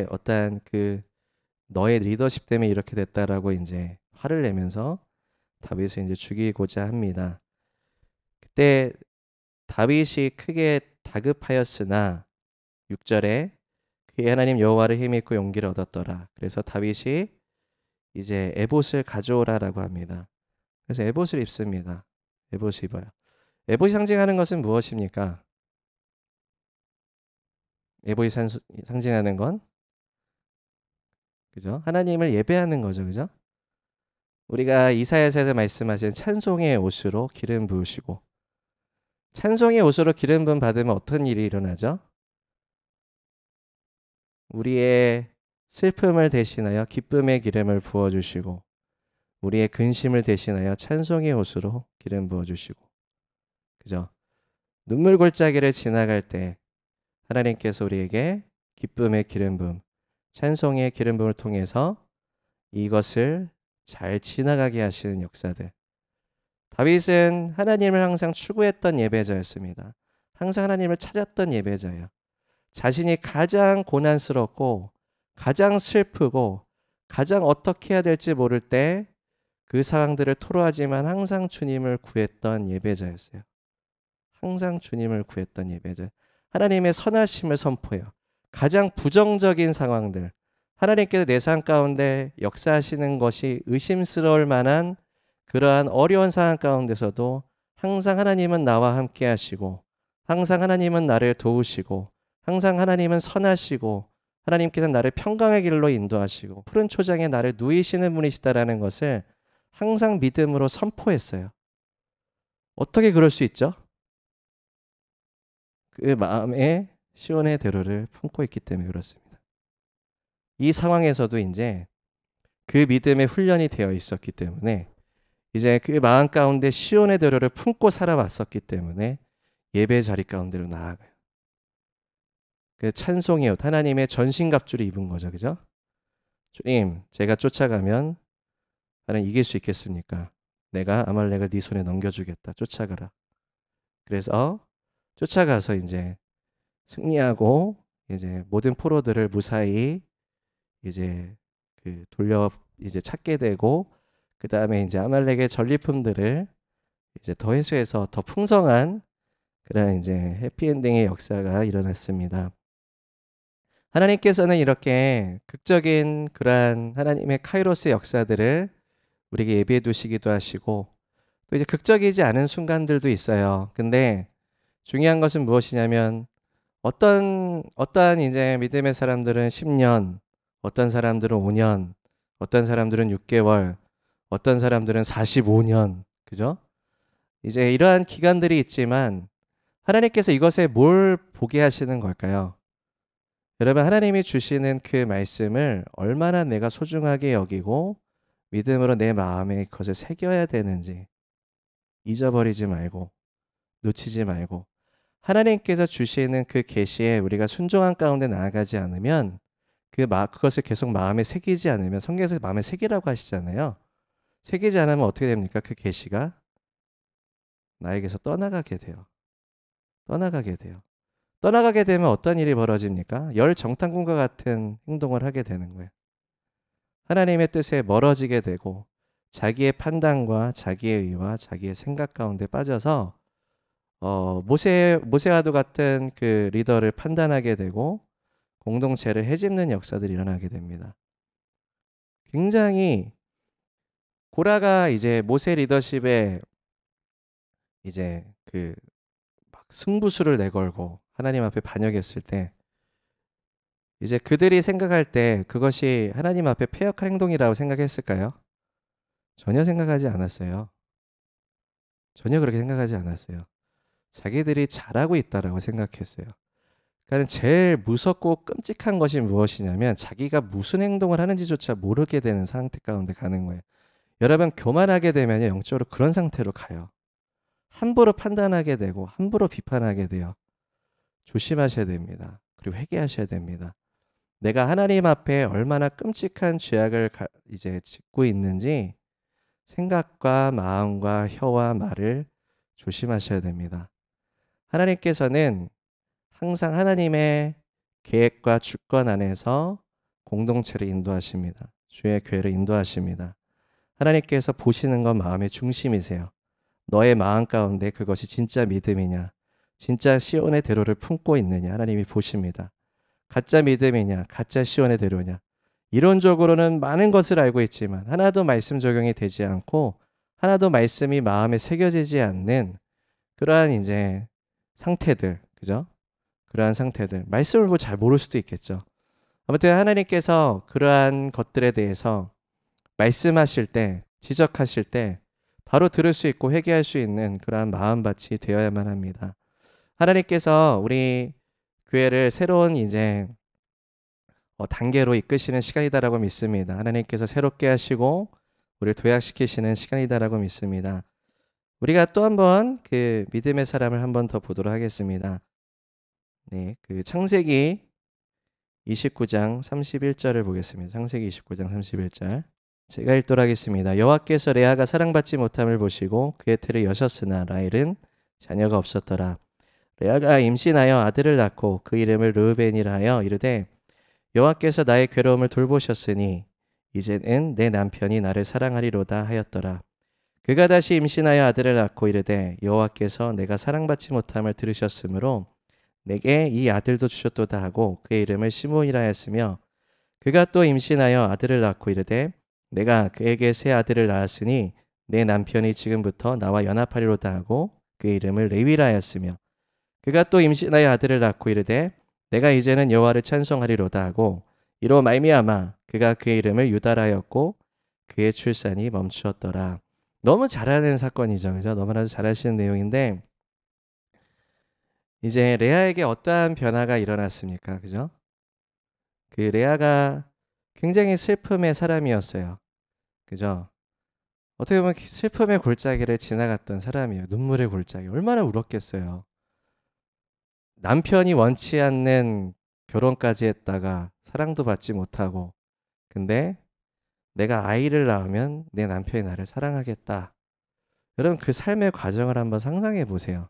어떠한 그 너의 리더십 때문에 이렇게 됐다라고 이제 화를 내면서 다윗을 이제 죽이고자 합니다. 그때 다윗이 크게 다급하였으나 6절에 그의 하나님 여호와를 힘입고 용기를 얻었더라. 그래서 다윗이 이제 에봇을 가져오라라고 합니다. 그래서 에봇을 입습니다. 에봇을 입어요. 에봇이 상징하는 것은 무엇입니까? 에봇이 상징하는 건 그죠? 하나님을 예배하는 거죠. 그죠? 우리가 이사야서에서 말씀하신 찬송의 옷으로 기름 부으시고 찬송의 옷으로 기름 부음 받으면 어떤 일이 일어나죠? 우리의 슬픔을 대신하여 기쁨의 기름을 부어주시고 우리의 근심을 대신하여 찬송의 옷으로 기름 부어주시고 그죠? 눈물 골짜기를 지나갈 때 하나님께서 우리에게 기쁨의 기름 부음 찬송의 기름 부음을 통해서 이것을 잘 지나가게 하시는 역사들. 다윗은 하나님을 항상 추구했던 예배자였습니다. 항상 하나님을 찾았던 예배자예요. 자신이 가장 고난스럽고 가장 슬프고 가장 어떻게 해야 될지 모를 때 그 상황들을 토로하지만 항상 주님을 구했던 예배자였어요. 항상 주님을 구했던 예배자. 하나님의 선하심을 선포해요. 가장 부정적인 상황들, 하나님께서 내 삶 가운데 역사하시는 것이 의심스러울 만한 그러한 어려운 상황 가운데서도 항상 하나님은 나와 함께 하시고 항상 하나님은 나를 도우시고 항상 하나님은 선하시고 하나님께서 나를 평강의 길로 인도하시고 푸른 초장에 나를 누이시는 분이시다라는 것을 항상 믿음으로 선포했어요. 어떻게 그럴 수 있죠? 그 마음에 시온의 대로를 품고 있기 때문에 그렇습니다. 이 상황에서도 이제 그 믿음의 훈련이 되어 있었기 때문에 이제 그 마음 가운데 시온의 대로를 품고 살아왔었기 때문에 예배 자리 가운데로 나아가요. 그 찬송이요. 하나님의 전신갑주를 입은 거죠. 그죠? 주님, 제가 쫓아가면 나는 이길 수 있겠습니까? 내가 아말렉을 네 손에 넘겨주겠다. 쫓아가라. 그래서 쫓아가서 이제 승리하고 이제 모든 포로들을 무사히 이제 돌려 이제 찾게 되고, 그 다음에 이제 아말렉의 전리품들을 이제 더 회수해서 더 풍성한 그런 이제 해피엔딩의 역사가 일어났습니다. 하나님께서는 이렇게 극적인 그러한 하나님의 카이로스의 역사들을 우리에게 예비해 두시기도 하시고, 또 이제 극적이지 않은 순간들도 있어요. 근데 중요한 것은 무엇이냐면, 어떠한 이제 믿음의 사람들은 10년, 어떤 사람들은 5년, 어떤 사람들은 6개월, 어떤 사람들은 45년, 그죠? 이제 이러한 기간들이 있지만 하나님께서 이것에 뭘 보게 하시는 걸까요? 여러분, 하나님이 주시는 그 말씀을 얼마나 내가 소중하게 여기고 믿음으로 내 마음에 그것을 새겨야 되는지 잊어버리지 말고, 놓치지 말고, 하나님께서 주시는 그 계시에 우리가 순종한 가운데 나아가지 않으면, 그것을 계속 마음에 새기지 않으면, 성경에서 마음에 새기라고 하시잖아요. 새기지 않으면 어떻게 됩니까? 그 계시가 나에게서 떠나가게 돼요. 떠나가게 돼요. 떠나가게 되면 어떤 일이 벌어집니까? 열 정탐꾼과 같은 행동을 하게 되는 거예요. 하나님의 뜻에 멀어지게 되고, 자기의 판단과 자기의 의와 자기의 생각 가운데 빠져서 모세와도 같은 그 리더를 판단하게 되고 공동체를 헤집는 역사들이 일어나게 됩니다. 굉장히 고라가 이제 모세 리더십에 이제 막 승부수를 내걸고 하나님 앞에 반역했을 때, 이제 그들이 생각할 때 그것이 하나님 앞에 패역한 행동이라고 생각했을까요? 전혀 생각하지 않았어요. 전혀 그렇게 생각하지 않았어요. 자기들이 잘하고 있다라고 생각했어요. 그러니까 제일 무섭고 끔찍한 것이 무엇이냐면, 자기가 무슨 행동을 하는지조차 모르게 되는 상태 가운데 가는 거예요. 여러분, 교만하게 되면 영적으로 그런 상태로 가요. 함부로 판단하게 되고 함부로 비판하게 돼요. 조심하셔야 됩니다. 그리고 회개하셔야 됩니다. 내가 하나님 앞에 얼마나 끔찍한 죄악을 이제 짓고 있는지 생각과 마음과 혀와 말을 조심하셔야 됩니다. 하나님께서는 항상 하나님의 계획과 주권 안에서 공동체를 인도하십니다. 주의 교회를 인도하십니다. 하나님께서 보시는 건 마음의 중심이세요. 너의 마음 가운데 그것이 진짜 믿음이냐, 진짜 시온의 대로를 품고 있느냐 하나님이 보십니다. 가짜 믿음이냐, 가짜 시온의 대로냐. 이론적으로는 많은 것을 알고 있지만 하나도 말씀 적용이 되지 않고 하나도 말씀이 마음에 새겨지지 않는 그러한 이제 상태들, 그죠? 그러한 상태들, 말씀을 뭐 잘 모를 수도 있겠죠. 아무튼 하나님께서 그러한 것들에 대해서 말씀하실 때, 지적하실 때 바로 들을 수 있고 회개할 수 있는 그러한 마음밭이 되어야만 합니다. 하나님께서 우리 교회를 새로운 이제 단계로 이끄시는 시간이다라고 믿습니다. 하나님께서 새롭게 하시고 우리를 도약시키시는 시간이다라고 믿습니다. 우리가 또 한번 그 믿음의 사람을 한번 더 보도록 하겠습니다. 네, 그 창세기 29장 31절을 보겠습니다. 창세기 29장 31절. 제가 읽도록 하겠습니다. 여호와께서 레아가 사랑받지 못함을 보시고 그의 태를 여셨으나 라헬은 자녀가 없었더라. 레아가 임신하여 아들을 낳고 그 이름을 르우벤이라 하여 이르되 여호와께서 나의 괴로움을 돌보셨으니 이제는 내 남편이 나를 사랑하리로다 하였더라. 그가 다시 임신하여 아들을 낳고 이르되 여호와께서 내가 사랑받지 못함을 들으셨으므로 내게 이 아들도 주셨도다 하고 그의 이름을 시므온이라 하였으며, 그가 또 임신하여 아들을 낳고 이르되 내가 그에게 새 아들을 낳았으니 내 남편이 지금부터 나와 연합하리로다 하고 그의 이름을 레위라 하였으며, 그가 또 임신하여 아들을 낳고 이르되 내가 이제는 여호와를 찬송하리로다 하고 이로 말미암아 그가 그의 이름을 유다라 하였고 그의 출산이 멈추었더라. 너무 잘하는 사건이죠. 그죠? 너무나도 잘하시는 내용인데, 이제 레아에게 어떠한 변화가 일어났습니까? 그죠? 그 레아가 굉장히 슬픔의 사람이었어요. 그죠? 어떻게 보면 슬픔의 골짜기를 지나갔던 사람이에요. 눈물의 골짜기. 얼마나 울었겠어요. 남편이 원치 않는 결혼까지 했다가 사랑도 받지 못하고, 근데 내가 아이를 낳으면 내 남편이 나를 사랑하겠다. 여러분, 그 삶의 과정을 한번 상상해 보세요.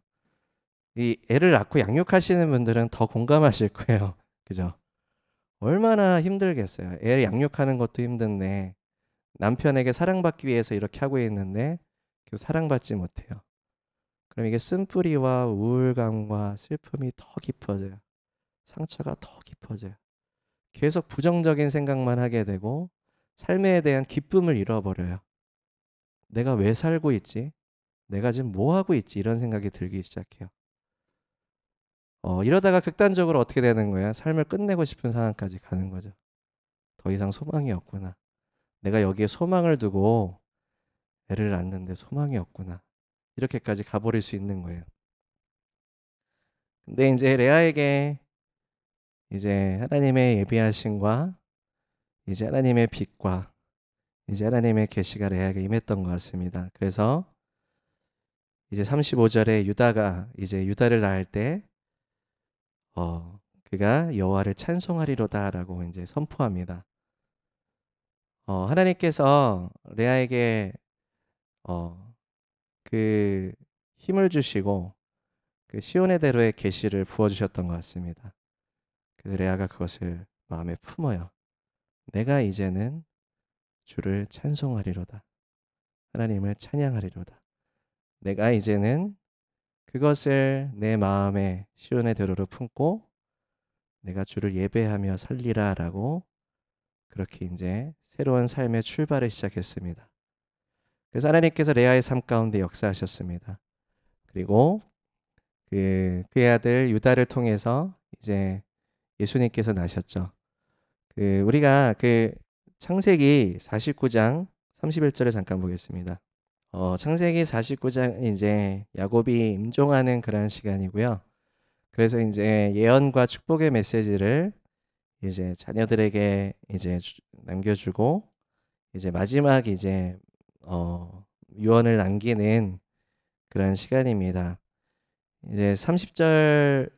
이 애를 낳고 양육하시는 분들은 더 공감하실 거예요. 그죠? 얼마나 힘들겠어요. 애 양육하는 것도 힘든데 남편에게 사랑받기 위해서 이렇게 하고 있는데 계속 사랑받지 못해요. 그럼 이게 쓴뿌리와 우울감과 슬픔이 더 깊어져요. 상처가 더 깊어져요. 계속 부정적인 생각만 하게 되고 삶에 대한 기쁨을 잃어버려요. 내가 왜 살고 있지? 내가 지금 뭐 하고 있지? 이런 생각이 들기 시작해요. 이러다가 극단적으로 어떻게 되는 거야? 삶을 끝내고 싶은 상황까지 가는 거죠. 더 이상 소망이 없구나. 내가 여기에 소망을 두고 애를 낳는데 소망이 없구나. 이렇게까지 가버릴 수 있는 거예요. 근데 이제 레아에게 이제 하나님의 예비하심과 이제 하나님의 빛과 이제 하나님의 계시가 레아에게 임했던 것 같습니다. 그래서 이제 35절에 유다가 이제 유다를 낳을 때 그가 여호와를 찬송하리로다라고 이제 선포합니다. 하나님께서 레아에게 그 힘을 주시고 그 시온의 대로의 계시를 부어 주셨던 것 같습니다. 그래서 레아가 그것을 마음에 품어요. 내가 이제는 주를 찬송하리로다. 하나님을 찬양하리로다. 내가 이제는 그것을 내 마음에 시온의 대로로 품고 내가 주를 예배하며 살리라라고 그렇게 이제 새로운 삶의 출발을 시작했습니다. 그래서 하나님께서 레아의 삶 가운데 역사하셨습니다. 그리고 그의 아들 유다를 통해서 이제 예수님께서 나셨죠. 우리가 창세기 49장 31절을 잠깐 보겠습니다. 창세기 49장 이제 야곱이 임종하는 그런 시간이고요. 그래서 이제 예언과 축복의 메시지를 이제 자녀들에게 이제 남겨주고 이제 마지막 이제 유언을 남기는 그런 시간입니다. 이제 30절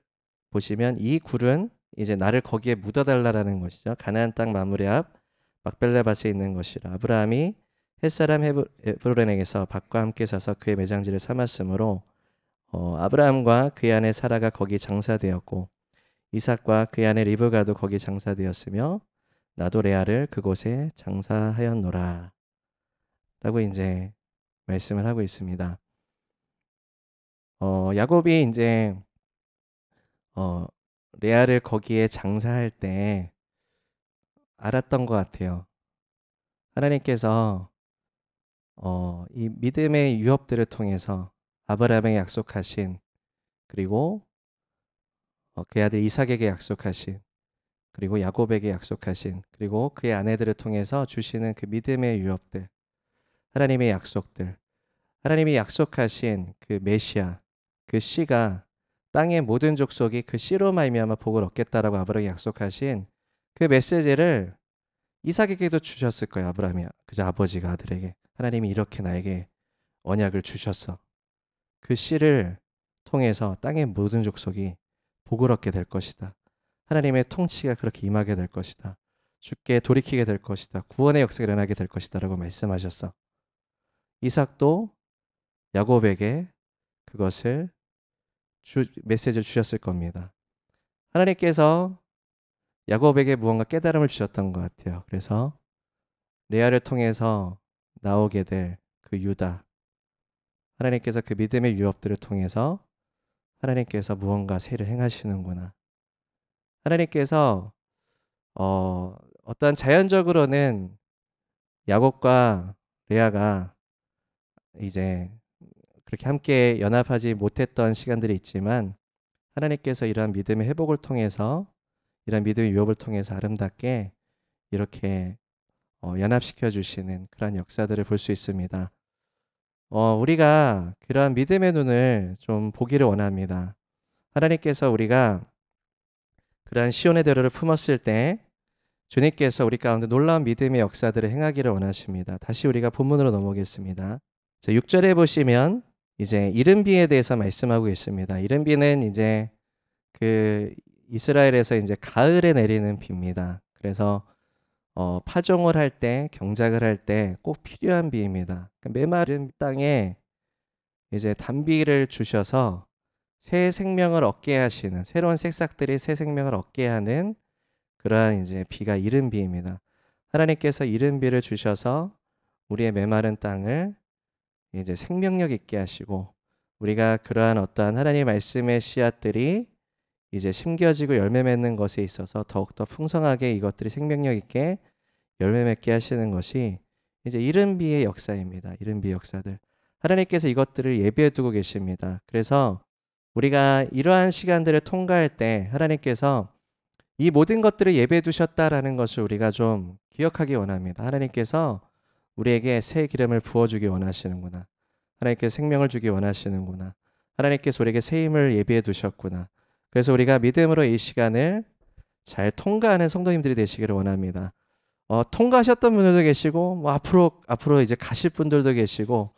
보시면 이 굴은 이제 나를 거기에 묻어달라라는 것이죠. 가나안 땅 마므레 앞 막벨라 밭에 있는 것이라. 아브라함이 햇사람 헤브론에게서 밭과 함께 사서 그의 매장지를 삼았으므로 아브라함과 그의 아내 사라가 거기 장사되었고 이삭과 그의 아내 리브가도 거기 장사되었으며 나도 레아를 그곳에 장사하였노라 라고 이제 말씀을 하고 있습니다. 야곱이 이제 레아를 거기에 장사할 때 알았던 것 같아요. 하나님께서 이 믿음의 유업들을 통해서 아브라함에게 약속하신 그리고 그의 아들 이삭에게 약속하신 그리고 야곱에게 약속하신 그리고 그의 아내들을 통해서 주시는 그 믿음의 유업들 하나님의 약속들 하나님이 약속하신 그 메시아 그 씨가 땅의 모든 족속이 그 씨로 말미암아 복을 얻겠다라고 아브라함이 약속하신 그 메시지를 이삭에게도 주셨을 거예요. 아브라함이 그저 아버지가 아들에게 하나님이 이렇게 나에게 언약을 주셨어. 그 씨를 통해서 땅의 모든 족속이 복을 얻게 될 것이다. 하나님의 통치가 그렇게 임하게 될 것이다. 주께 돌이키게 될 것이다. 구원의 역사가 일어나게 될 것이다 라고 말씀하셨어. 이삭도 야곱에게 그것을 메시지를 주셨을 겁니다. 하나님께서 야곱에게 무언가 깨달음을 주셨던 것 같아요. 그래서 레아를 통해서 나오게 될 그 유다 하나님께서 그 믿음의 유업들을 통해서 하나님께서 무언가 새를 행하시는구나. 하나님께서 어떤 자연적으로는 야곱과 레아가 이제 그렇게 함께 연합하지 못했던 시간들이 있지만 하나님께서 이러한 믿음의 회복을 통해서 이러한 믿음의 유업을 통해서 아름답게 이렇게 연합시켜 주시는 그런 역사들을 볼 수 있습니다. 우리가 그러한 믿음의 눈을 좀 보기를 원합니다. 하나님께서 우리가 그러한 시온의 대로를 품었을 때 주님께서 우리 가운데 놀라운 믿음의 역사들을 행하기를 원하십니다. 다시 우리가 본문으로 넘어오겠습니다. 자, 6절에 보시면 이제 이른비에 대해서 말씀하고 있습니다. 이른비는 이제 그 이스라엘에서 이제 가을에 내리는 비입니다. 그래서 파종을 할 때, 경작을 할 때 꼭 필요한 비입니다. 그러니까 메마른 땅에 이제 단비를 주셔서 새 생명을 얻게 하시는, 새로운 새싹들이 새 생명을 얻게 하는 그러한 이제 비가 이른 비입니다. 하나님께서 이른 비를 주셔서 우리의 메마른 땅을 이제 생명력 있게 하시고, 우리가 그러한 어떠한 하나님의 말씀의 씨앗들이 이제 심겨지고 열매 맺는 것에 있어서 더욱더 풍성하게 이것들이 생명력 있게 열매 맺게 하시는 것이 이제 이른 비의 역사입니다. 이른 비의 역사들. 하나님께서 이것들을 예비해 두고 계십니다. 그래서 우리가 이러한 시간들을 통과할 때 하나님께서 이 모든 것들을 예배해 두셨다라는 것을 우리가 좀 기억하기 원합니다. 하나님께서 우리에게 새 기름을 부어주기 원하시는구나. 하나님께서 생명을 주기 원하시는구나. 하나님께서 우리에게 새 힘을 예비해 두셨구나. 그래서 우리가 믿음으로 이 시간을 잘 통과하는 성도님들이 되시기를 원합니다. 통과하셨던 분들도 계시고 뭐 앞으로 이제 가실 분들도 계시고,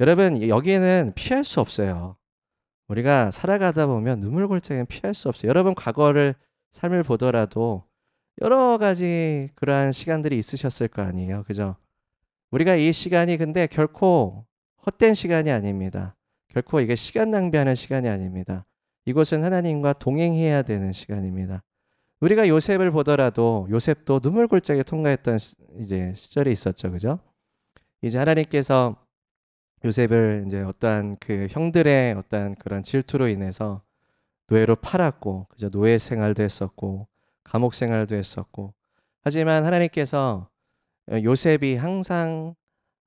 여러분 여기에는 피할 수 없어요. 우리가 살아가다 보면 눈물골짜기는 피할 수 없어요. 여러분 과거를 삶을 보더라도 여러 가지 그러한 시간들이 있으셨을 거 아니에요. 그죠? 우리가 이 시간이 근데 결코 헛된 시간이 아닙니다. 결코 이게 시간 낭비하는 시간이 아닙니다. 이곳은 하나님과 동행해야 되는 시간입니다. 우리가 요셉을 보더라도 요셉도 눈물골짜기에 통과했던 이제 시절이 있었죠. 그죠? 이제 하나님께서 요셉을 이제 어떠한 그 형들의 어떠한 그런 질투로 인해서 노예로 팔았고, 그죠? 노예 생활도 했었고, 감옥 생활도 했었고, 하지만 하나님께서 요셉이 항상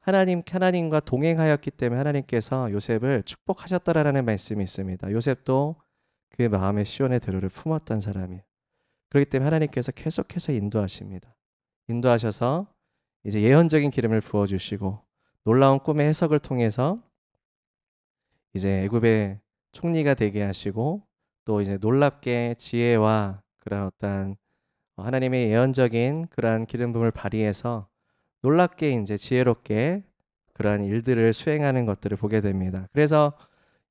하나님과 동행하였기 때문에 하나님께서 요셉을 축복하셨다라는 말씀이 있습니다. 요셉도 그 마음의 시온의 대로를 품었던 사람이에요. 그렇기 때문에 하나님께서 계속해서 인도하십니다. 인도하셔서 이제 예언적인 기름을 부어주시고, 놀라운 꿈의 해석을 통해서 이제 애굽의 총리가 되게 하시고, 또 이제 놀랍게 지혜와 그런 어떤 하나님의 예언적인 그러한 기름 부음을 발휘해서 놀랍게 이제 지혜롭게 그러한 일들을 수행하는 것들을 보게 됩니다. 그래서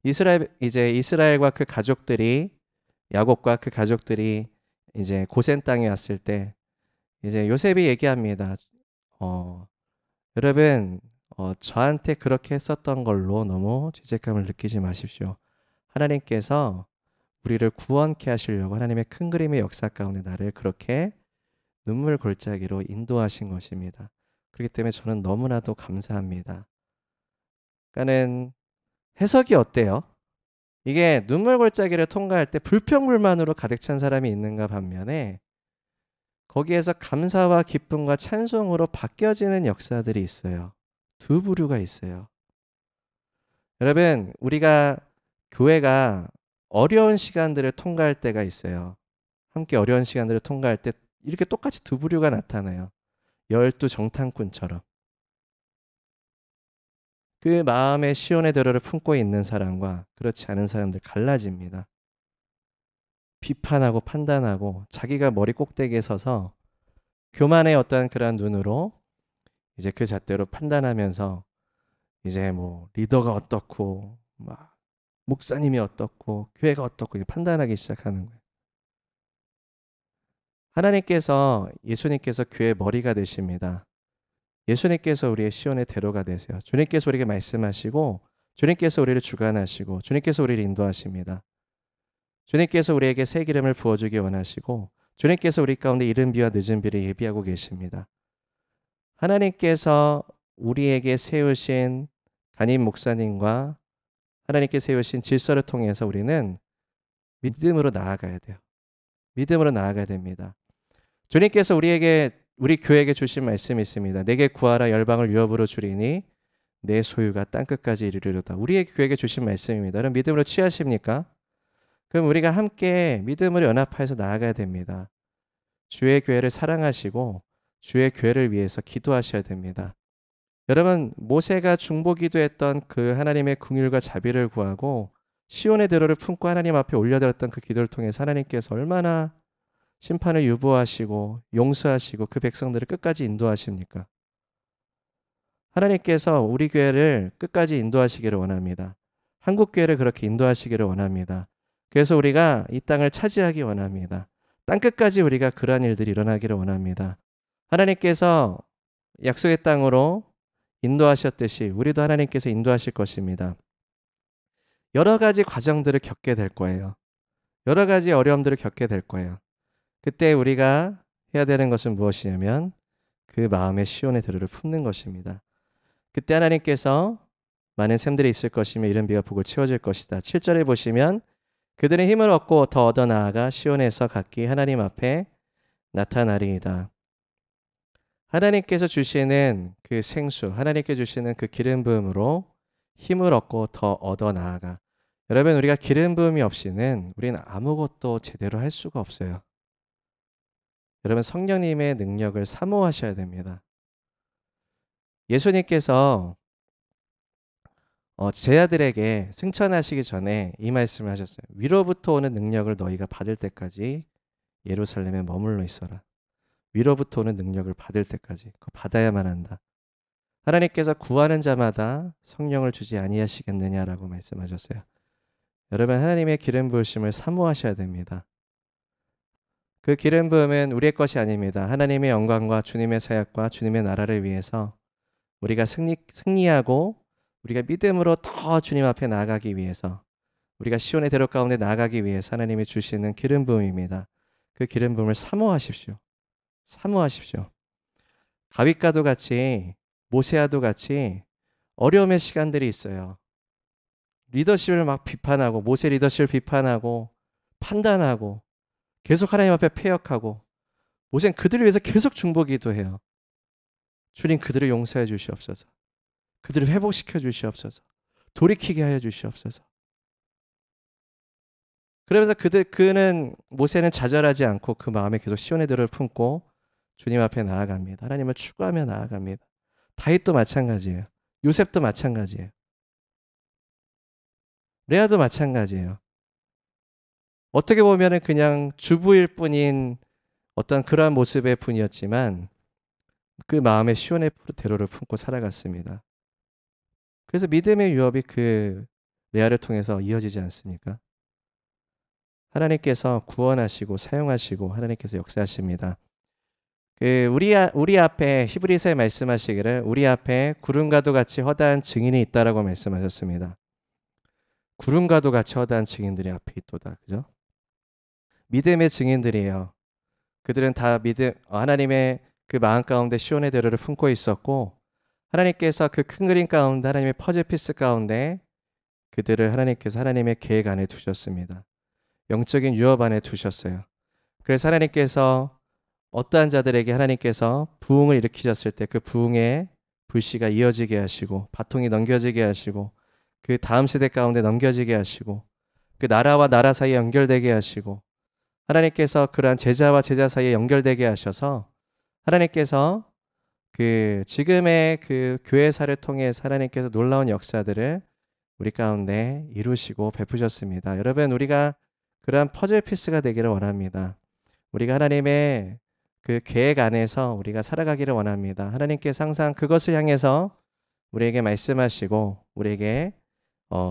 이스라엘과 그 가족들이, 야곱과 그 가족들이 이제 고센 땅에 왔을 때 이제 요셉이 얘기합니다. 여러분 저한테 그렇게 했었던 걸로 너무 죄책감을 느끼지 마십시오. 하나님께서 우리를 구원케 하시려고 하나님의 큰 그림의 역사 가운데 나를 그렇게 눈물 골짜기로 인도하신 것입니다. 그렇기 때문에 저는 너무나도 감사합니다. 그러니까는 해석이 어때요? 이게 눈물 골짜기를 통과할 때 불평불만으로 가득 찬 사람이 있는가 반면에 거기에서 감사와 기쁨과 찬송으로 바뀌어지는 역사들이 있어요. 두 부류가 있어요. 여러분, 우리가 교회가 어려운 시간들을 통과할 때가 있어요. 함께 어려운 시간들을 통과할 때 이렇게 똑같이 두 부류가 나타나요. 열두 정탐꾼처럼. 그 마음의 시온의 대로를 품고 있는 사람과 그렇지 않은 사람들 갈라집니다. 비판하고 판단하고 자기가 머리 꼭대기에 서서 교만의 어떠한 그런 눈으로 이제 그 잣대로 판단하면서 이제 뭐 리더가 어떻고 막 목사님이 어떻고 교회가 어떻고 판단하기 시작하는 거예요. 하나님께서 예수님께서 교회의 머리가 되십니다. 예수님께서 우리의 시온의 대로가 되세요. 주님께서 우리에게 말씀하시고 주님께서 우리를 주관하시고 주님께서 우리를 인도하십니다. 주님께서 우리에게 새 기름을 부어주기 원하시고 주님께서 우리 가운데 이른 비와 늦은 비를 예비하고 계십니다. 하나님께서 우리에게 세우신 담임 목사님과 하나님께 세우신 질서를 통해서 우리는 믿음으로 나아가야 돼요. 믿음으로 나아가야 됩니다. 주님께서 우리 교회에게 주신 말씀이 있습니다. 내게 구하라 열방을 유업으로 주리니 내 소유가 땅끝까지 이르리로다. 우리의 교회에게 주신 말씀입니다. 여러분 믿음으로 취하십니까? 그럼 우리가 함께 믿음으로 연합하여서 나아가야 됩니다. 주의 교회를 사랑하시고 주의 교회를 위해서 기도하셔야 됩니다. 여러분 모세가 중보기도했던 그 하나님의 긍휼과 자비를 구하고 시온의 대로를 품고 하나님 앞에 올려드렸던 그 기도를 통해서 하나님께서 얼마나 심판을 유보하시고 용서하시고 그 백성들을 끝까지 인도하십니까? 하나님께서 우리 교회를 끝까지 인도하시기를 원합니다. 한국 교회를 그렇게 인도하시기를 원합니다. 그래서 우리가 이 땅을 차지하기 원합니다. 땅 끝까지 우리가 그러한 일들이 일어나기를 원합니다. 하나님께서 약속의 땅으로 인도하셨듯이 우리도 하나님께서 인도하실 것입니다. 여러 가지 과정들을 겪게 될 거예요. 여러 가지 어려움들을 겪게 될 거예요. 그때 우리가 해야 되는 것은 무엇이냐면 그 마음의 시온의 들을 품는 것입니다. 그때 하나님께서 많은 샘들이 있을 것이며 이른 비가 북을 채워줄 것이다. 7절에 보시면 그들은 힘을 얻고 더 얻어 나아가 시온에서 각기 하나님 앞에 나타나리이다. 하나님께서 주시는 그 생수, 하나님께 주시는 그 기름 부음으로 힘을 얻고 더 얻어 나아가. 여러분, 우리가 기름 부음이 없이는 우리는 아무것도 제대로 할 수가 없어요. 여러분, 성령님의 능력을 사모하셔야 됩니다. 예수님께서 제 아들에게 승천하시기 전에 이 말씀을 하셨어요. 위로부터 오는 능력을 너희가 받을 때까지 예루살렘에 머물러 있어라. 위로부터 오는 능력을 받을 때까지 그거 받아야만 한다. 하나님께서 구하는 자마다 성령을 주지 아니하시겠느냐라고 말씀하셨어요. 여러분, 하나님의 기름 부으심을 사모하셔야 됩니다. 그 기름 부음은 우리의 것이 아닙니다. 하나님의 영광과 주님의 사역과 주님의 나라를 위해서 우리가 승리하고 우리가 믿음으로 더 주님 앞에 나아가기 위해서 우리가 시온의 대로 가운데 나아가기 위해서 하나님이 주시는 기름 부음입니다. 그 기름 부음을 사모하십시오. 사모하십시오. 다윗과도 같이 모세와도 같이 어려움의 시간들이 있어요. 리더십을 막 비판하고 모세 리더십을 비판하고 판단하고 계속 하나님 앞에 패역하고 모세는 그들을 위해서 계속 중보기도해요. 주님 그들을 용서해 주시옵소서. 그들을 회복시켜 주시옵소서. 돌이키게 하여 주시옵소서. 그러면서 그는 모세는 좌절하지 않고 그 마음에 계속 시온의 들을 품고 주님 앞에 나아갑니다. 하나님을 추구하며 나아갑니다. 다윗도 마찬가지예요. 요셉도 마찬가지예요. 레아도 마찬가지예요. 어떻게 보면은 그냥 주부일 뿐인 어떤 그러한 모습의 분이었지만 그 마음에 시온의 대로를 품고 살아갔습니다. 그래서 믿음의 유업이 그 레아를 통해서 이어지지 않습니까? 하나님께서 구원하시고 사용하시고 하나님께서 역사하십니다. 우리 앞에 히브리서에 말씀하시기를 우리 앞에 구름과도 같이 허다한 증인이 있다라고 말씀하셨습니다. 구름과도 같이 허다한 증인들이 앞에 있도다. 그죠? 믿음의 증인들이에요. 그들은 다 하나님의 그 마음 가운데 시온의 대로를 품고 있었고 하나님께서 그 큰 그림 가운데 하나님의 퍼즐 피스 가운데 그들을 하나님께서 하나님의 계획 안에 두셨습니다. 영적인 유업 안에 두셨어요. 그래서 하나님께서 어떠한 자들에게 하나님께서 부흥을 일으키셨을 때 그 부흥의 불씨가 이어지게 하시고 바통이 넘겨지게 하시고 그 다음 세대 가운데 넘겨지게 하시고 그 나라와 나라 사이에 연결되게 하시고 하나님께서 그러한 제자와 제자 사이에 연결되게 하셔서 하나님께서 그 지금의 그 교회사를 통해서 하나님께서 놀라운 역사들을 우리 가운데 이루시고 베푸셨습니다. 여러분, 우리가 그러한 퍼즐 피스가 되기를 원합니다. 우리가 하나님의 그 계획 안에서 우리가 살아가기를 원합니다. 하나님께서 항상 그것을 향해서 우리에게 말씀하시고 우리에게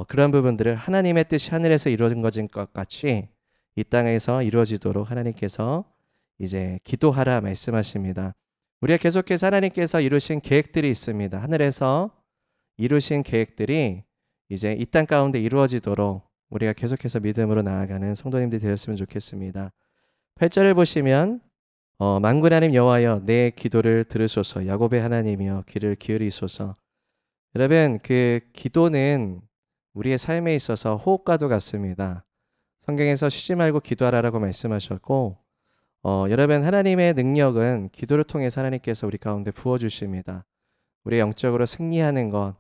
그런 부분들을 하나님의 뜻이 하늘에서 이루어진 것 같이 이 땅에서 이루어지도록 하나님께서 이제 기도하라 말씀하십니다. 우리가 계속해서 하나님께서 이루신 계획들이 있습니다. 하늘에서 이루신 계획들이 이제 이 땅 가운데 이루어지도록 우리가 계속해서 믿음으로 나아가는 성도님들이 되었으면 좋겠습니다. 8절을 보시면 만군의 하나님 여호와여 내 기도를 들으소서 야곱의 하나님이여 귀를 기울이소서. 여러분, 그 기도는 우리의 삶에 있어서 호흡과도 같습니다. 성경에서 쉬지 말고 기도하라라고 말씀하셨고 여러분, 하나님의 능력은 기도를 통해서 하나님께서 우리 가운데 부어주십니다. 우리 영적으로 승리하는 것,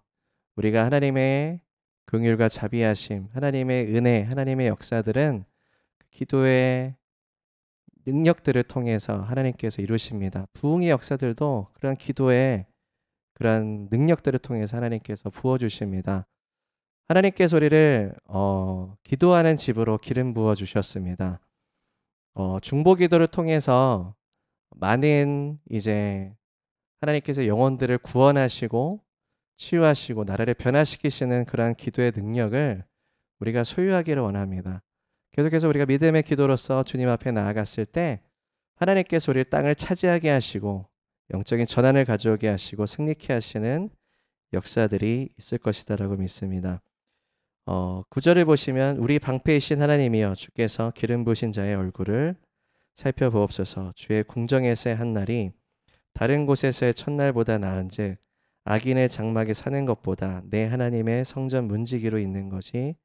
우리가 하나님의 긍휼과 자비하심, 하나님의 은혜, 하나님의 역사들은 기도의 능력들을 통해서 하나님께서 이루십니다. 부흥의 역사들도 그런 기도의 그런 능력들을 통해서 하나님께서 부어주십니다. 하나님께서 우리를 기도하는 집으로 기름 부어 주셨습니다. 중보 기도를 통해서 많은 이제 하나님께서 영혼들을 구원하시고 치유하시고 나라를 변화시키시는 그러한 기도의 능력을 우리가 소유하기를 원합니다. 계속해서 우리가 믿음의 기도로서 주님 앞에 나아갔을 때 하나님께서 우리 땅을 차지하게 하시고 영적인 전환을 가져오게 하시고 승리케 하시는 역사들이 있을 것이다라고 믿습니다. 9절을 보시면 우리 방패이신 하나님이여 주께서 기름 부으신 자의 얼굴을 살펴보옵소서. 주의 궁정에서의 한 날이 다른 곳에서의 첫날보다 나은즉 악인의 장막에 사는 것보다 내 하나님의 성전 문지기로 있는 것이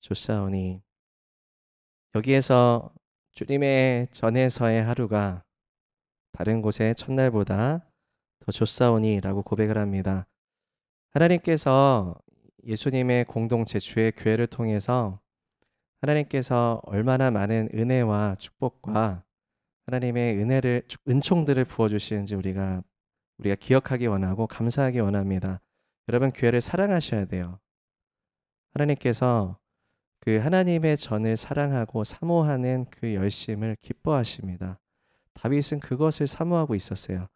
좋사오니. 여기에서 주님의 전에서의 하루가 다른 곳의 첫날보다 더 좋사오니라고 고백을 합니다. 하나님께서 예수님의 공동체 주의 교회를 통해서 하나님께서 얼마나 많은 은혜와 축복과 하나님의 은총들을 부어주시는지 우리가 기억하기 원하고 감사하기 원합니다. 여러분, 교회를 사랑하셔야 돼요. 하나님께서 그 하나님의 전을 사랑하고 사모하는 그 열심을 기뻐하십니다. 다윗은 그것을 사모하고 있었어요.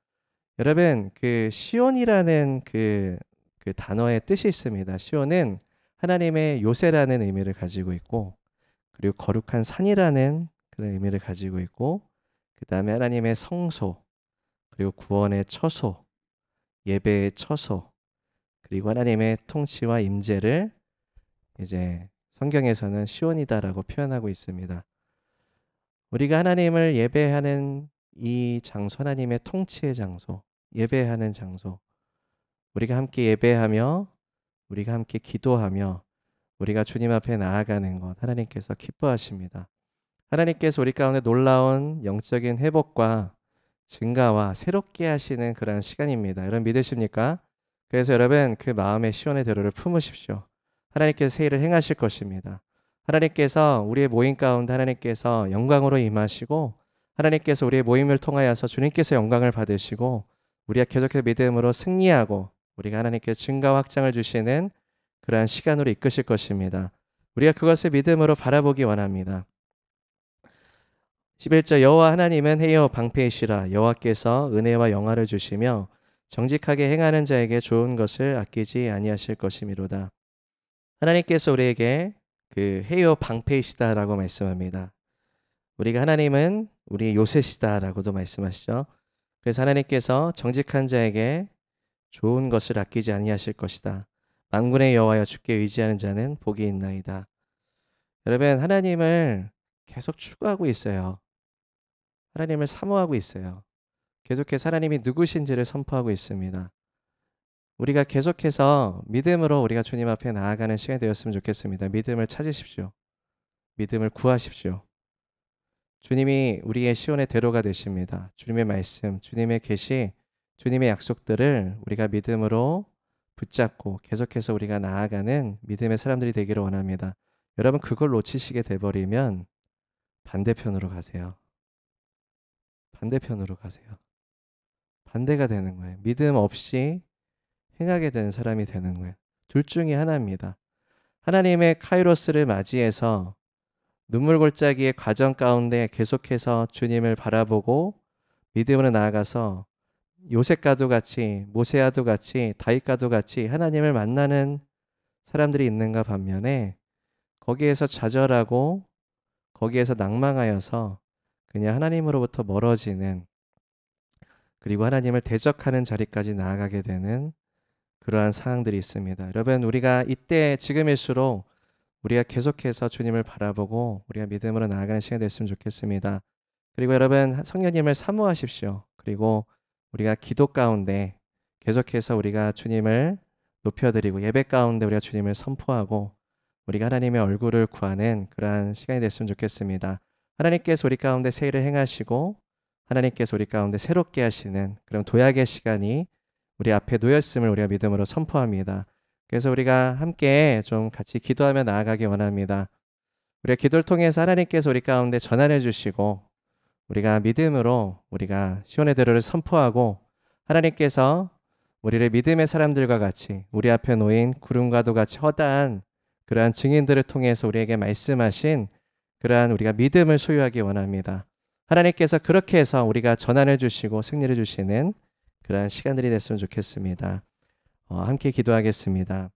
여러분, 그 시온이라는 그 단어의 뜻이 있습니다. 시온은 하나님의 요새라는 의미를 가지고 있고, 그리고 거룩한 산이라는 그런 의미를 가지고 있고, 그 다음에 하나님의 성소, 그리고 구원의 처소, 예배의 처소, 그리고 하나님의 통치와 임재를 이제 성경에서는 시온이다라고 표현하고 있습니다. 우리가 하나님을 예배하는 이 장소, 하나님의 통치의 장소, 예배하는 장소, 우리가 함께 예배하며 우리가 함께 기도하며 우리가 주님 앞에 나아가는 것 하나님께서 기뻐하십니다. 하나님께서 우리 가운데 놀라운 영적인 회복과 증가와 새롭게 하시는 그런 시간입니다. 여러분 믿으십니까? 그래서 여러분 그 마음의 시온의 대로를 품으십시오. 하나님께서 새 일을 행하실 것입니다. 하나님께서 우리의 모임 가운데 하나님께서 영광으로 임하시고 하나님께서 우리의 모임을 통하여서 주님께서 영광을 받으시고 우리가 계속해서 믿음으로 승리하고 우리가 하나님께서 증가와 확장을 주시는 그러한 시간으로 이끄실 것입니다. 우리가 그것을 믿음으로 바라보기 원합니다. 11절 여호와 하나님은 해여 방패이시라. 여호와께서 은혜와 영화를 주시며 정직하게 행하는 자에게 좋은 것을 아끼지 아니하실 것이미로다. 하나님께서 우리에게 그 해여 방패이시다라고 말씀합니다. 우리가 하나님은 우리 요새시다라고도 말씀하시죠. 그래서 하나님께서 정직한 자에게 좋은 것을 아끼지 아니하실 것이다. 만군의 여호와여 주께 의지하는 자는 복이 있나이다. 여러분 하나님을 계속 추구하고 있어요. 하나님을 사모하고 있어요. 계속해서 하나님이 누구신지를 선포하고 있습니다. 우리가 계속해서 믿음으로 우리가 주님 앞에 나아가는 시간이 되었으면 좋겠습니다. 믿음을 찾으십시오. 믿음을 구하십시오. 주님이 우리의 시온의 대로가 되십니다. 주님의 말씀, 주님의 계시, 주님의 약속들을 우리가 믿음으로 붙잡고 계속해서 우리가 나아가는 믿음의 사람들이 되기를 원합니다. 여러분 그걸 놓치시게 돼버리면 반대편으로 가세요. 반대편으로 가세요. 반대가 되는 거예요. 믿음 없이 행하게 되는 사람이 되는 거예요. 둘 중에 하나입니다. 하나님의 카이로스를 맞이해서 눈물골짜기의 과정 가운데 계속해서 주님을 바라보고 믿음으로 나아가서 요셉과도 같이 모세와도 같이 다윗과도 같이 하나님을 만나는 사람들이 있는가 반면에 거기에서 좌절하고 거기에서 낭망하여서 그냥 하나님으로부터 멀어지는 그리고 하나님을 대적하는 자리까지 나아가게 되는 그러한 상황들이 있습니다. 여러분 우리가 이때 지금일수록 우리가 계속해서 주님을 바라보고 우리가 믿음으로 나아가는 시간이 됐으면 좋겠습니다. 그리고 여러분 성령님을 사모하십시오. 그리고 우리가 기도 가운데 계속해서 우리가 주님을 높여드리고 예배 가운데 우리가 주님을 선포하고 우리가 하나님의 얼굴을 구하는 그러한 시간이 됐으면 좋겠습니다. 하나님께서 우리 가운데 새 일을 행하시고 하나님께서 우리 가운데 새롭게 하시는 그런 도약의 시간이 우리 앞에 놓였음을 우리가 믿음으로 선포합니다. 그래서 우리가 함께 좀 같이 기도하며 나아가기 원합니다. 우리가 기도를 통해서 하나님께서 우리 가운데 전환해 주시고 우리가 믿음으로 우리가 시온의 대로를 선포하고 하나님께서 우리를 믿음의 사람들과 같이 우리 앞에 놓인 구름과도 같이 허다한 그러한 증인들을 통해서 우리에게 말씀하신 그러한 우리가 믿음을 소유하기 원합니다. 하나님께서 그렇게 해서 우리가 전환을 주시고 승리를 주시는 그러한 시간들이 됐으면 좋겠습니다. 함께 기도하겠습니다.